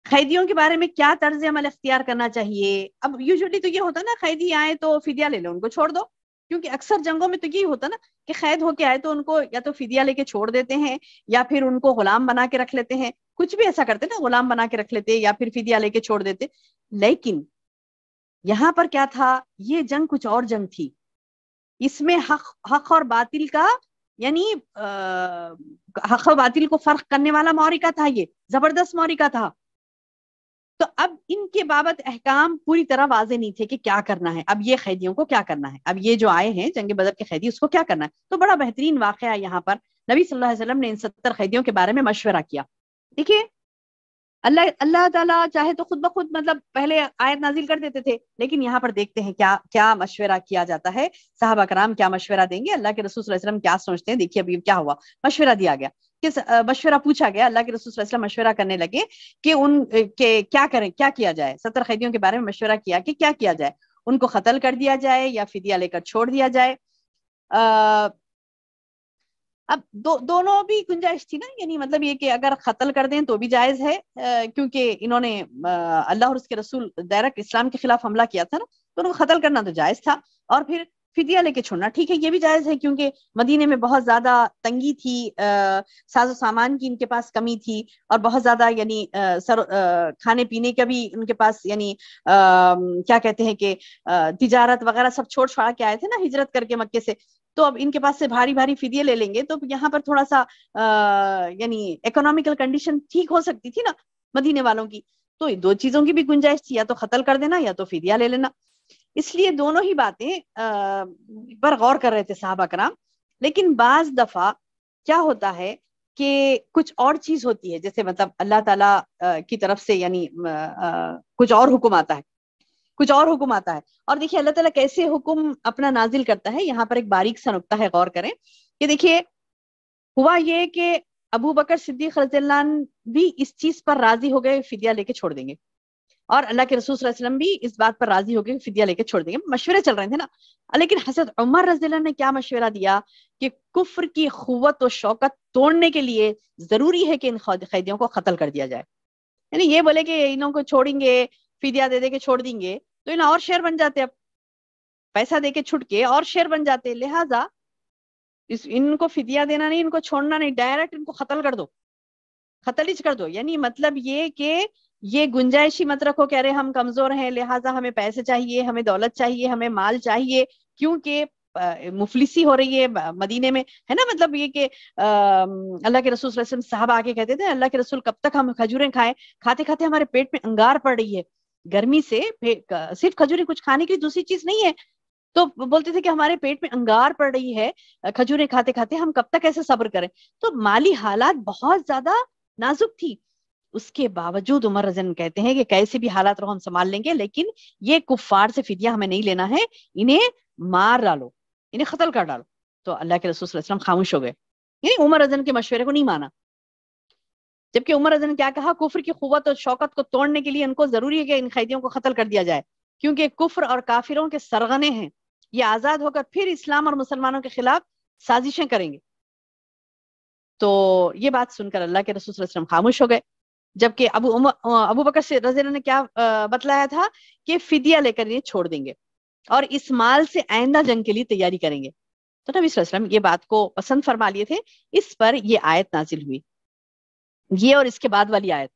Speaker 1: قیدیوں کے بارے میں کیا طرز عمل اختیار کرنا چاہیے؟ اب یوزلی تو یہ ہوتا نا، قیدی آئے تو فدیہ لے لو، ان کو چھوڑ دو، کیونکہ اکثر جنگوں میں تو یہ ہوتا نا کہ قید ہو کے آئے تو ان کو یا تو فدیہ لے کے چھوڑ دیتے ہیں، یا پھر ان کو غلام بنا کے رکھ لیتے ہیں، کچھ بھی ایسا کرتے نا، غلام بنا کے رکھ لیتے یا پھر فدیہ لے کے چھوڑ دیتے۔ لیکن یہاں پر کیا تھا، یہ جنگ کچھ اور جنگ تھی، اس میں حق اور باطل کا یعنی حق و باطل کو فرق کرنے والا معرکہ تھا، یہ زبردست معرکہ تھا۔ تو اب ان کے بابت احکام پوری طرح واضح نہیں تھے کہ کیا کرنا ہے، اب یہ قیدیوں کو کیا کرنا ہے، اب یہ جو آئے ہیں جنگ بدر کے قیدی، اس کو کیا کرنا ہے۔ تو بڑا بہترین واقعہ یہاں پر نبی صلی اللہ علیہ وسلم نے ان 70 قیدیوں کے بارے میں مشورہ کیا۔ دیکھیے اللہ تعالیٰ چاہے تو خود بخود مطلب پہلے آیت نازل کر دیتے تھے، لیکن یہاں پر دیکھتے ہیں کیا مشورہ کیا جاتا ہے، صحابہ کرام کیا مشورہ دیں گے، اللہ کے رسول صلی اللہ علیہ وسلم کیا سوچتے ہیں۔ دیکھیے ابھی کیا ہوا، مشورہ دیا گیا، مشورہ پوچھا گیا، اللہ کے رسول صلی اللہ علیہ وسلم مشورہ کرنے لگے کہ کیا کریں، کیا کیا جائے۔ 70 قیدیوں کے بارے میں مشورہ کیا کہ کیا کیا جائے، ان کو قتل کر دیا جائے یا فدیہ لے کر چھوڑ دیا جائے۔ اب دونوں بھی گنجائش تھی نا، یعنی مطلب یہ کہ اگر قتل کر دیں تو بھی جائز ہے، کیونکہ انہوں نے اللہ اور اس کے رسول ڈائریکٹ اسلام کے خلاف حملہ کیا تھا نا، تو ان کو قتل کرنا تو جائز تھا، اور پھر فدیہ لے کے چھوڑنا ٹھیک ہے، یہ بھی جائز ہے، کیونکہ مدینے میں بہت زیادہ تنگی تھی، ساز و سامان کی ان کے پاس کمی تھی، اور بہت زیادہ یعنی کھانے پینے کا بھی ان کے پاس یعنی کیا کہتے ہیں کہ تجارت وغیرہ سب چھوڑ چھاڑ کے آئے تھے نا ہجرت کر کے مکے سے، تو اب ان کے پاس سے بھاری بھاری فدیے لے لیں گے تو یہاں پر تھوڑا سا یعنی اکنامیکل کنڈیشن ٹھیک ہو سکتی تھی نا مدینے والوں کی، تو دو چیزوں کی بھی گنجائش تھی، یا تو قتل کر دینا یا تو فدیہ لے لینا، اس لیے دونوں ہی باتیں پر غور کر رہے تھے صحابہ کرام۔ لیکن بعض دفعہ کیا ہوتا ہے کہ کچھ اور چیز ہوتی ہے، جیسے مطلب اللہ تعالیٰ کی طرف سے یعنی کچھ اور حکم آتا ہے، کچھ اور حکم آتا ہے، اور دیکھیے اللہ تعالیٰ کیسے حکم اپنا نازل کرتا ہے، یہاں پر ایک باریک سا نقطہ ہے، غور کریں کہ دیکھیے ہوا یہ کہ ابو بکر صدیق رضی اللہ عنہ بھی اس چیز پر راضی ہو گئے فدیہ لے کے چھوڑ دیں گے، اور اللہ کے رسول صلی اللہ علیہ وسلم بھی اس بات پر راضی ہو گئے فدیہ لے کے چھوڑ دیں گے، مشورے چل رہے تھے نا، لیکن حضرت عمر رضی اللہ عنہ نے کیا مشورہ دیا کہ کفر کی قوت و شوکت توڑنے کے لیے ضروری ہے کہ ان قیدیوں کو قتل کر دیا جائے، یعنی یہ بولے کہ انہوں کو چھوڑیں گے، فدیہ دے دے کے چھوڑ دیں گے تو انہیں اور شیر بن جاتے، اب پیسہ دے کے چھٹ کے اور شیر بن جاتے، لہٰذا ان کو فدیہ دینا نہیں، ان کو چھوڑنا نہیں، ڈائریکٹ ان کو قتل کر دو، قتل ہی کر دو، یعنی مطلب یہ کہ یہ گنجائش ہی مت رکھو کہ ارے ہم کمزور ہیں لہٰذا ہمیں پیسے چاہیے، ہمیں دولت چاہیے، ہمیں مال چاہیے، کیونکہ مفلسی ہو رہی ہے مدینے میں، ہے نا، مطلب یہ کہ اللہ کے رسول صلی اللہ علیہ وسلم صحابہ آگے کہتے تھے اللہ کے رسول کب تک ہم کھجوریں کھائیں، کھاتے کھاتے ہمارے پیٹ میں انگار پڑ رہی ہے گرمی سے، صرف کھجوریں کچھ کھانے کی دوسری چیز نہیں ہے، تو بولتے تھے کہ ہمارے پیٹ میں انگار پڑ رہی ہے کھجوریں کھاتے کھاتے، ہم کب تک ایسے صبر کریں، تو مالی حالات بہت زیادہ نازک تھی، اس کے باوجود عمر رضی اللہ عنہ کہتے ہیں کہ کیسے بھی حالات رہو ہم سنبھال لیں گے، لیکن یہ کفار سے فدیہ ہمیں نہیں لینا ہے، انہیں مار ڈالو، انہیں قتل کر ڈالو، تو اللہ کے رسول صلی اللہ علیہ وسلم خاموش ہو گئے، یعنی عمر رضی اللہ عنہ کے مشورے کو نہیں مانا، جبکہ عمر رضی اللہ عنہ کیا کہا، کفر کی قوت اور شوکت کو توڑنے کے لیے ان کو ضروری ہے کہ ان قیدیوں کو قتل کر دیا جائے، کیونکہ کفر اور کافروں کے سرغنے ہیں، یہ آزاد ہو کر پھر اسلام اور مسلمانوں کے خلاف سازشیں کریں گے، تو یہ بات سن کر اللہ کے رسول صلی اللہ علیہ وسلم خاموش ہو گئے، جبکہ ابو بکر سے رضی اللہ عنہ نے کیا بتلایا تھا کہ فدیہ لے کر انہیں چھوڑ دیں گے اور اس مال سے آئندہ جنگ کے لیے تیاری کریں گے، تو نبی صلی اللہ علیہ وسلم یہ بات کو پسند فرما لیے تھے، اس پر یہ آیت نازل ہوئی، یہ اور اس کے بعد والی آیت،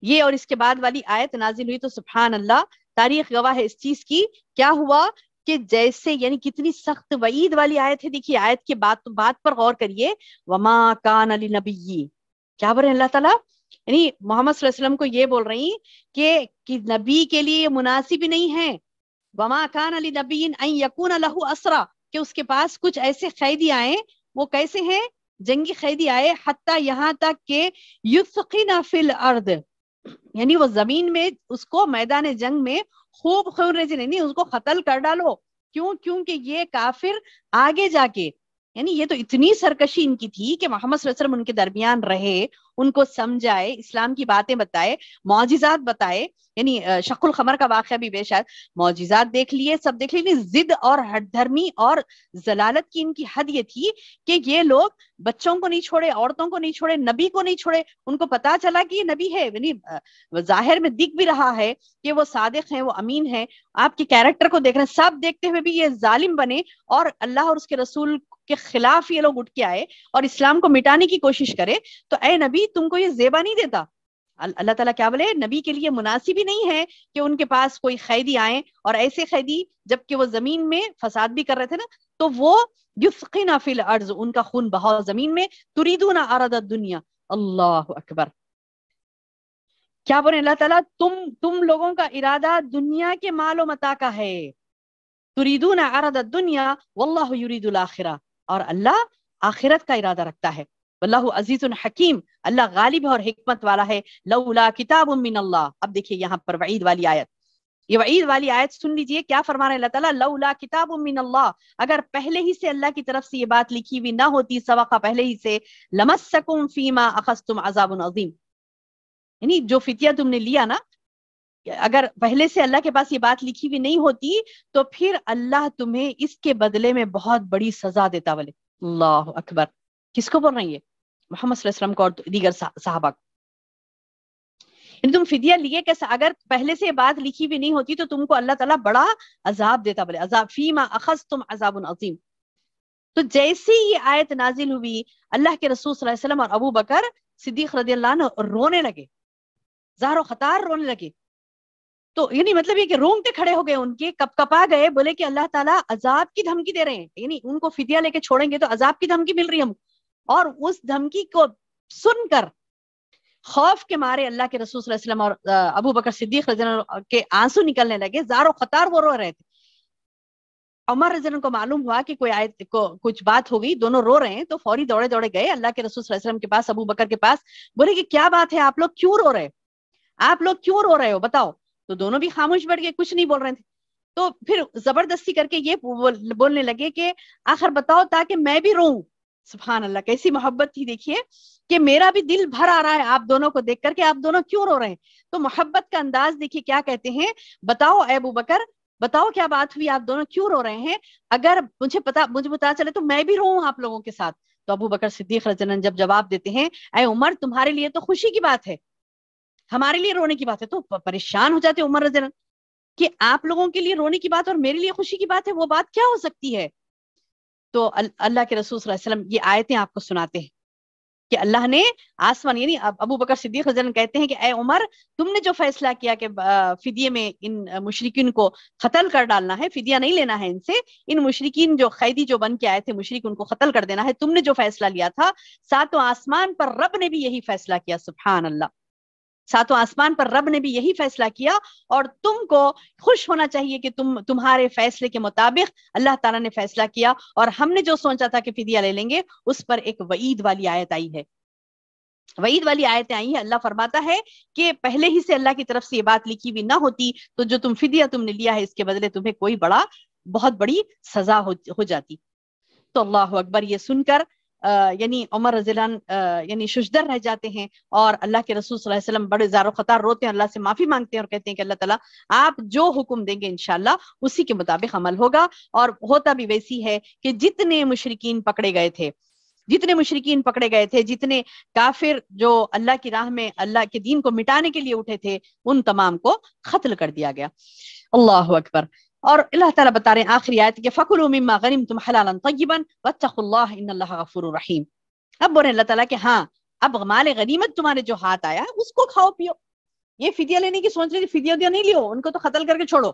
Speaker 1: یہ اور اس کے بعد والی آیت نازل ہوئی، تو سبحان اللہ تاریخ گواہ ہے اس چیز کی، کیا ہوا کہ جیسے یعنی کتنی سخت وعید والی آیت ہے، دیکھیے آیت کے بات پر غور کریے، وما کان لنبی، کیا بول رہے ہیں اللہ تعالیٰ، یعنی محمد صلی اللہ علیہ وسلم کو یہ بول رہی کہ نبی کے لیے یہ مناسب ہی نہیں ہے، وما کان لنبی ان یکون لہ اسرا، کہ اس کے پاس کچھ ایسے قیدی آئے، وہ کیسے ہیں، جنگی قیدی آئے، حتی یہاں تک کہ یثقن فی الارض، یعنی وہ زمین میں اس کو میدان جنگ میں خوب نہیں اس کو قتل کر ڈالو، کیونکہ یہ کافر آگے جا کے، یعنی یہ تو اتنی سرکشی ان کی تھی کہ محمد صلی اللہ علیہ وسلم ان کے درمیان رہے، ان کو سمجھائے، اسلام کی باتیں بتائے، معجزات بتائے، یعنی شق القمر کا واقعہ بھی بے شک معجزات دیکھ لیے، سب دیکھ لیے، ضد اور ہٹ دھرمی اور ضلالت کی ان کی حد یہ تھی کہ یہ لوگ بچوں کو نہیں چھوڑے، عورتوں کو نہیں چھوڑے، نبی کو نہیں چھوڑے، ان کو پتا چلا کہ یہ نبی ہے، یعنی ظاہر میں دکھ بھی رہا ہے کہ وہ صادق ہیں، وہ امین ہیں، آپ کے کیریکٹر کو دیکھ رہے ہیں، سب دیکھتے ہوئے بھی یہ ظالم بنے اور اللہ اور اس کے رسول کے خلاف یہ لوگ اٹھ کے آئے اور اسلام کو مٹانے کی کوشش کرے، تو اے نبی تم کو یہ زیبا نہیں دیتا، اللہ تعالیٰ کیا بولے، نبی کے لیے مناسب ہی نہیں ہے کہ ان کے پاس کوئی قیدی آئے، اور ایسے قیدی جبکہ وہ زمین میں فساد بھی کر رہے تھے نا، تو وہ یثقن فی الارض، ان کا خون بہاؤ زمین میں، تریدون عرض الدنیا، اللہ اکبر، کیا بولے اللہ تعالیٰ، تم لوگوں کا ارادہ دنیا کے مال و متاع کا ہے، تریدون عرض الدنیا واللہ یرید الاخرہ، اور اللہ آخرت کا ارادہ رکھتا ہے، واللہ عزیز حکیم، اللہ غالب ہے اور حکمت والا ہے، لولا کتاب من اللہ، اب دیکھیے یہاں پر وعید والی آیت، یہ وعید والی آیت سن لیجئے، کیا فرما رہے ہیں اللہ تعالیٰ، لولا کتاب من اللہ، اگر پہلے ہی سے اللہ کی طرف سے یہ بات لکھی ہوئی نہ ہوتی، سبق پہلے ہی سے، لمسکم فیما اخذتم عذاب عظیم، یعنی جو فتیہ تم نے لیا نا، اگر پہلے سے اللہ کے پاس یہ بات لکھی ہوئی نہیں ہوتی تو پھر اللہ تمہیں اس کے بدلے میں بہت بڑی سزا دیتا، بولے اللہ اکبر، کس کو بول رہی ہے، محمد صلی اللہ علیہ وسلم کو اور دیگر صحابہ کو، یعنی تم فدیہ لیے کیسے؟ اگر پہلے سے یہ بات لکھی بھی نہیں ہوتی تو تم کو اللہ تعالیٰ بڑا عذاب دیتا، بولے عذاب فیما اخذتم عذاب عظیم. تو جیسی یہ آیت نازل ہوئی اللہ کے رسول صلی اللہ علیہ وسلم اور ابو بکر صدیق رضی اللہ عنہ رونے لگے، زار و خطار رونے لگے. تو یعنی مطلب یہ کہ رونگتے کھڑے ہو گئے، ان کے کپ کپا گئے، بولے کہ اللہ تعالیٰ عذاب کی دھمکی دے رہے ہیں، یعنی ان کو فدیہ لے کے چھوڑیں گے تو عذاب کی دھمکی مل رہی ہے ہم. اور اس دھمکی کو سن کر خوف کے مارے اللہ کے رسول صلی اللہ علیہ وسلم اور ابو بکر صدیق رضی اللہ عنہ کے آنسو نکلنے لگے، زار و خطار وہ رو رہے تھے. عمر رضی اللہ عنہ کو معلوم ہوا کہ کوئی آیت کو کچھ بات ہو گئی، دونوں رو رہے ہیں، تو فوری دوڑے دوڑے گئے اللہ کے رسول صلی اللہ علیہ وسلم کے پاس، ابو بکر کے پاس، بولے کہ کیا بات ہے، آپ لوگ کیوں رو رہے، آپ لوگ کیوں رو رہے ہو بتاؤ. تو دونوں بھی خاموش بیٹھ گئے، کچھ نہیں بول رہے تھے. تو پھر زبردستی کر کے یہ بولنے لگے کہ آخر بتاؤ تاکہ میں بھی روؤں. سبحان اللہ، کیسی محبت تھی دیکھیے کہ میرا بھی دل بھر آ رہا ہے آپ دونوں کو دیکھ کر کے آپ دونوں کیوں رو رہے ہیں. تو محبت کا انداز دیکھیے کیا کہتے ہیں، بتاؤ اے ابو بکر، بتاؤ کیا بات ہوئی، آپ دونوں کیوں رو رہے ہیں، اگر مجھے پتا چلے تو میں بھی روؤں آپ لوگوں کے ساتھ. تو ابو بکر صدیق رضی اللہ عنہ جب جواب دیتے ہیں، اے عمر تمہارے لیے تو خوشی کی بات ہے، ہمارے لیے رونے کی بات ہے. تو پریشان ہو جاتے عمر رضی اللہ عنہ کہ آپ لوگوں کے لیے رونے کی بات اور میرے لیے خوشی کی بات ہے، وہ بات کیا ہو سکتی ہے. تو اللہ کے رسول صلی اللہ علیہ وسلم یہ آیتیں آپ کو سناتے ہیں کہ اللہ نے آسمان، یعنی ابو بکر صدیق رضی اللہ عنہ کہتے ہیں کہ اے عمر تم نے جو فیصلہ کیا کہ فدیے میں ان مشرکین کو قتل کر ڈالنا ہے، فدیہ نہیں لینا ہے ان سے، ان مشرکین جو قیدی جو بن کے آئے تھے مشرک ان کو قتل کر دینا ہے، تم نے جو فیصلہ لیا تھا، ساتوں آسمان پر رب نے بھی یہی فیصلہ کیا. سبحان اللہ، ساتوں آسمان پر رب نے بھی یہی فیصلہ کیا، اور تم کو خوش ہونا چاہیے کہ تمہارے فیصلے کے مطابق اللہ تعالیٰ نے فیصلہ کیا، اور ہم نے جو سوچا تھا کہ فدیہ لے لیں گے اس پر ایک وعید والی آیت آئی ہے، وعید والی آیتیں آئی ہیں. اللہ فرماتا ہے کہ پہلے ہی سے اللہ کی طرف سے یہ بات لکھی ہوئی نہ ہوتی تو جو فدیہ تم نے لیا ہے اس کے بدلے تمہیں کوئی بہت بڑی سزا ہو جاتی. تو اللہ اکبر، یہ سن کر یعنی عمر رضی اللہ عنہ یعنی ششدر رہ جاتے ہیں، اور اللہ کے رسول صلی اللہ علیہ وسلم بڑے زار و خطار روتے ہیں، اللہ سے معافی مانگتے ہیں اور کہتے ہیں کہ اللہ تعالیٰ آپ جو حکم دیں گے انشاءاللہ اسی کے مطابق عمل ہوگا. اور ہوتا بھی ویسی ہے کہ جتنے مشرکین پکڑے گئے تھے، جتنے کافر جو اللہ کی راہ میں اللہ کے دین کو مٹانے کے لیے اٹھے تھے، ان تمام کو قتل کر دیا گیا. اللہ اکبر. اور اللہ تعالیٰ بتا رہے ہیں آخری آیت کہ فَكُلُوا مِمَّا غَنِمْتُمْ حَلَالًا طَيِّبًا وَاتَّقُوا اللَّهَ إِنَّ اللَّهَ غَفُورٌ رَحِيمٌ. اب بول رہے ہیں اللہ تعالیٰ کہ ہاں اب مال غنیمت تمہارے جو ہاتھ آیا اس کو کھاؤ پیو. یہ فدیہ لینے کی سوچ رہے تھے، فدیہ نہیں لیو، ان کو تو قتل کر کے چھوڑو،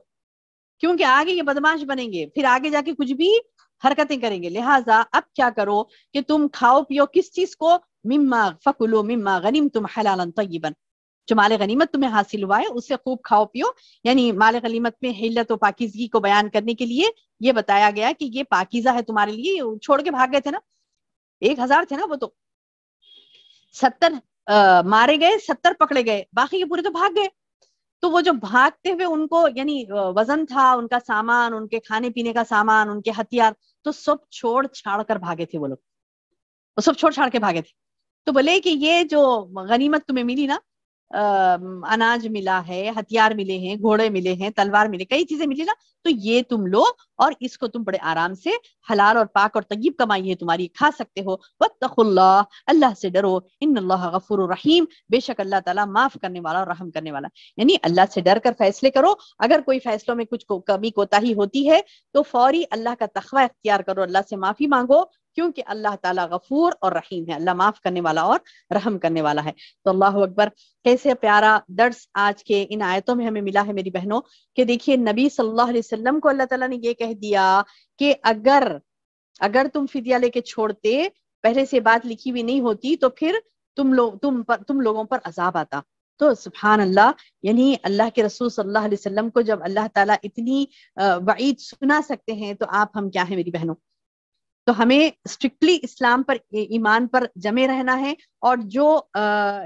Speaker 1: کیونکہ آگے یہ بدماش بنیں گے، پھر آگے جا کے کچھ بھی حرکتیں کریں گے. لہٰذا اب کیا کرو کہ تم کھاؤ پیو کس چیز کو، مما فکلوا مما غنمتم حلالا طیبا، جو مال غنیمت تمہیں حاصل ہوا ہے اسے خوب کھاؤ پیو. یعنی مال غنیمت میں حلت و پاکیزگی کو بیان کرنے کے لیے یہ بتایا گیا کہ یہ پاکیزہ ہے تمہارے لیے. چھوڑ کے بھاگ گئے تھے نا، 1000 تھے نا وہ، تو 70 مارے گئے، 70 پکڑے گئے، باقی کے پورے تو بھاگ گئے. تو وہ جو بھاگتے ہوئے ان کو یعنی وزن تھا، ان کا سامان، ان کے کھانے پینے کا سامان، ان کے ہتھیار، تو سب چھوڑ چھاڑ کر بھاگے تھے وہ لوگ، وہ سب چھوڑ چھاڑ کے بھاگے تھے. تو بولے کہ یہ جو غنیمت تمہیں ملی نا، اناج ملا ہے، ہتھیار ملے ہیں، گھوڑے ملے ہیں، تلوار ملے، کئی چیزیں ملی نا، تو یہ تم لو اور اس کو تم بڑے آرام سے حلال اور پاک اور طیب کمائی ہے تمہاری، کھا سکتے ہو. واتقوا اللہ، اللہ سے ڈرو، ان اللہ غفور رحیم، بے شک اللہ تعالیٰ معاف کرنے والا اور رحم کرنے والا. یعنی اللہ سے ڈر کر فیصلے کرو. اگر کوئی فیصلوں میں کچھ کمی کوتاہی ہوتی ہے تو فوری اللہ کا تقوی اختیار کرو، اللہ سے معافی مانگو، کیونکہ اللہ تعالیٰ غفور اور رحیم ہے، اللہ معاف کرنے والا اور رحم کرنے والا ہے. تو اللہ اکبر، کیسے پیارا درس آج کے ان آیتوں میں ہمیں ملا ہے میری بہنوں، کہ دیکھیے نبی صلی اللہ علیہ وسلم کو اللہ تعالیٰ نے یہ کہہ دیا کہ اگر تم فدیہ لے کے چھوڑتے، پہلے سے بات لکھی ہوئی نہیں ہوتی تو پھر تم لوگوں پر عذاب آتا. تو سبحان اللہ، یعنی اللہ کے رسول صلی اللہ علیہ وسلم کو جب اللہ تعالیٰ اتنی وعید سنا سکتے ہیں تو آپ ہم کیا ہیں میری بہنوں. تو ہمیں اسٹرکٹلی اسلام پر، ایمان پر جمے رہنا ہے، اور جو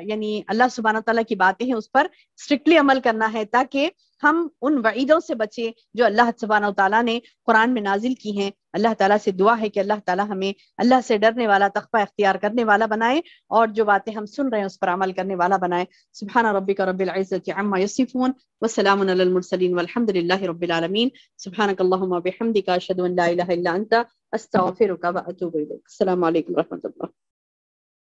Speaker 1: یعنی اللہ سبحانہ تعالیٰ کی باتیں ہیں اس پر اسٹرکٹلی عمل کرنا ہے، تاکہ ہم ان وعیدوں سے بچیں جو اللہ سبحانہ تعالیٰ نے قرآن میں نازل کی ہیں. اللہ تعالیٰ سے دعا ہے کہ اللہ تعالیٰ ہمیں اللہ سے ڈرنے والا، تقوی اختیار کرنے والا بنائے، اور جو باتیں ہم سن رہے ہیں اس پر عمل کرنے والا بنائے. سبحان ربک رب العزۃ عما یصفون وسلام علی المرسلین والحمد للہ رب العالمین. سبحانک اللہم وبحمدک، اشہد ان لا الہ الا انت، استغفرک واتوب الیک. السلام علیکم ورحمۃ اللہ.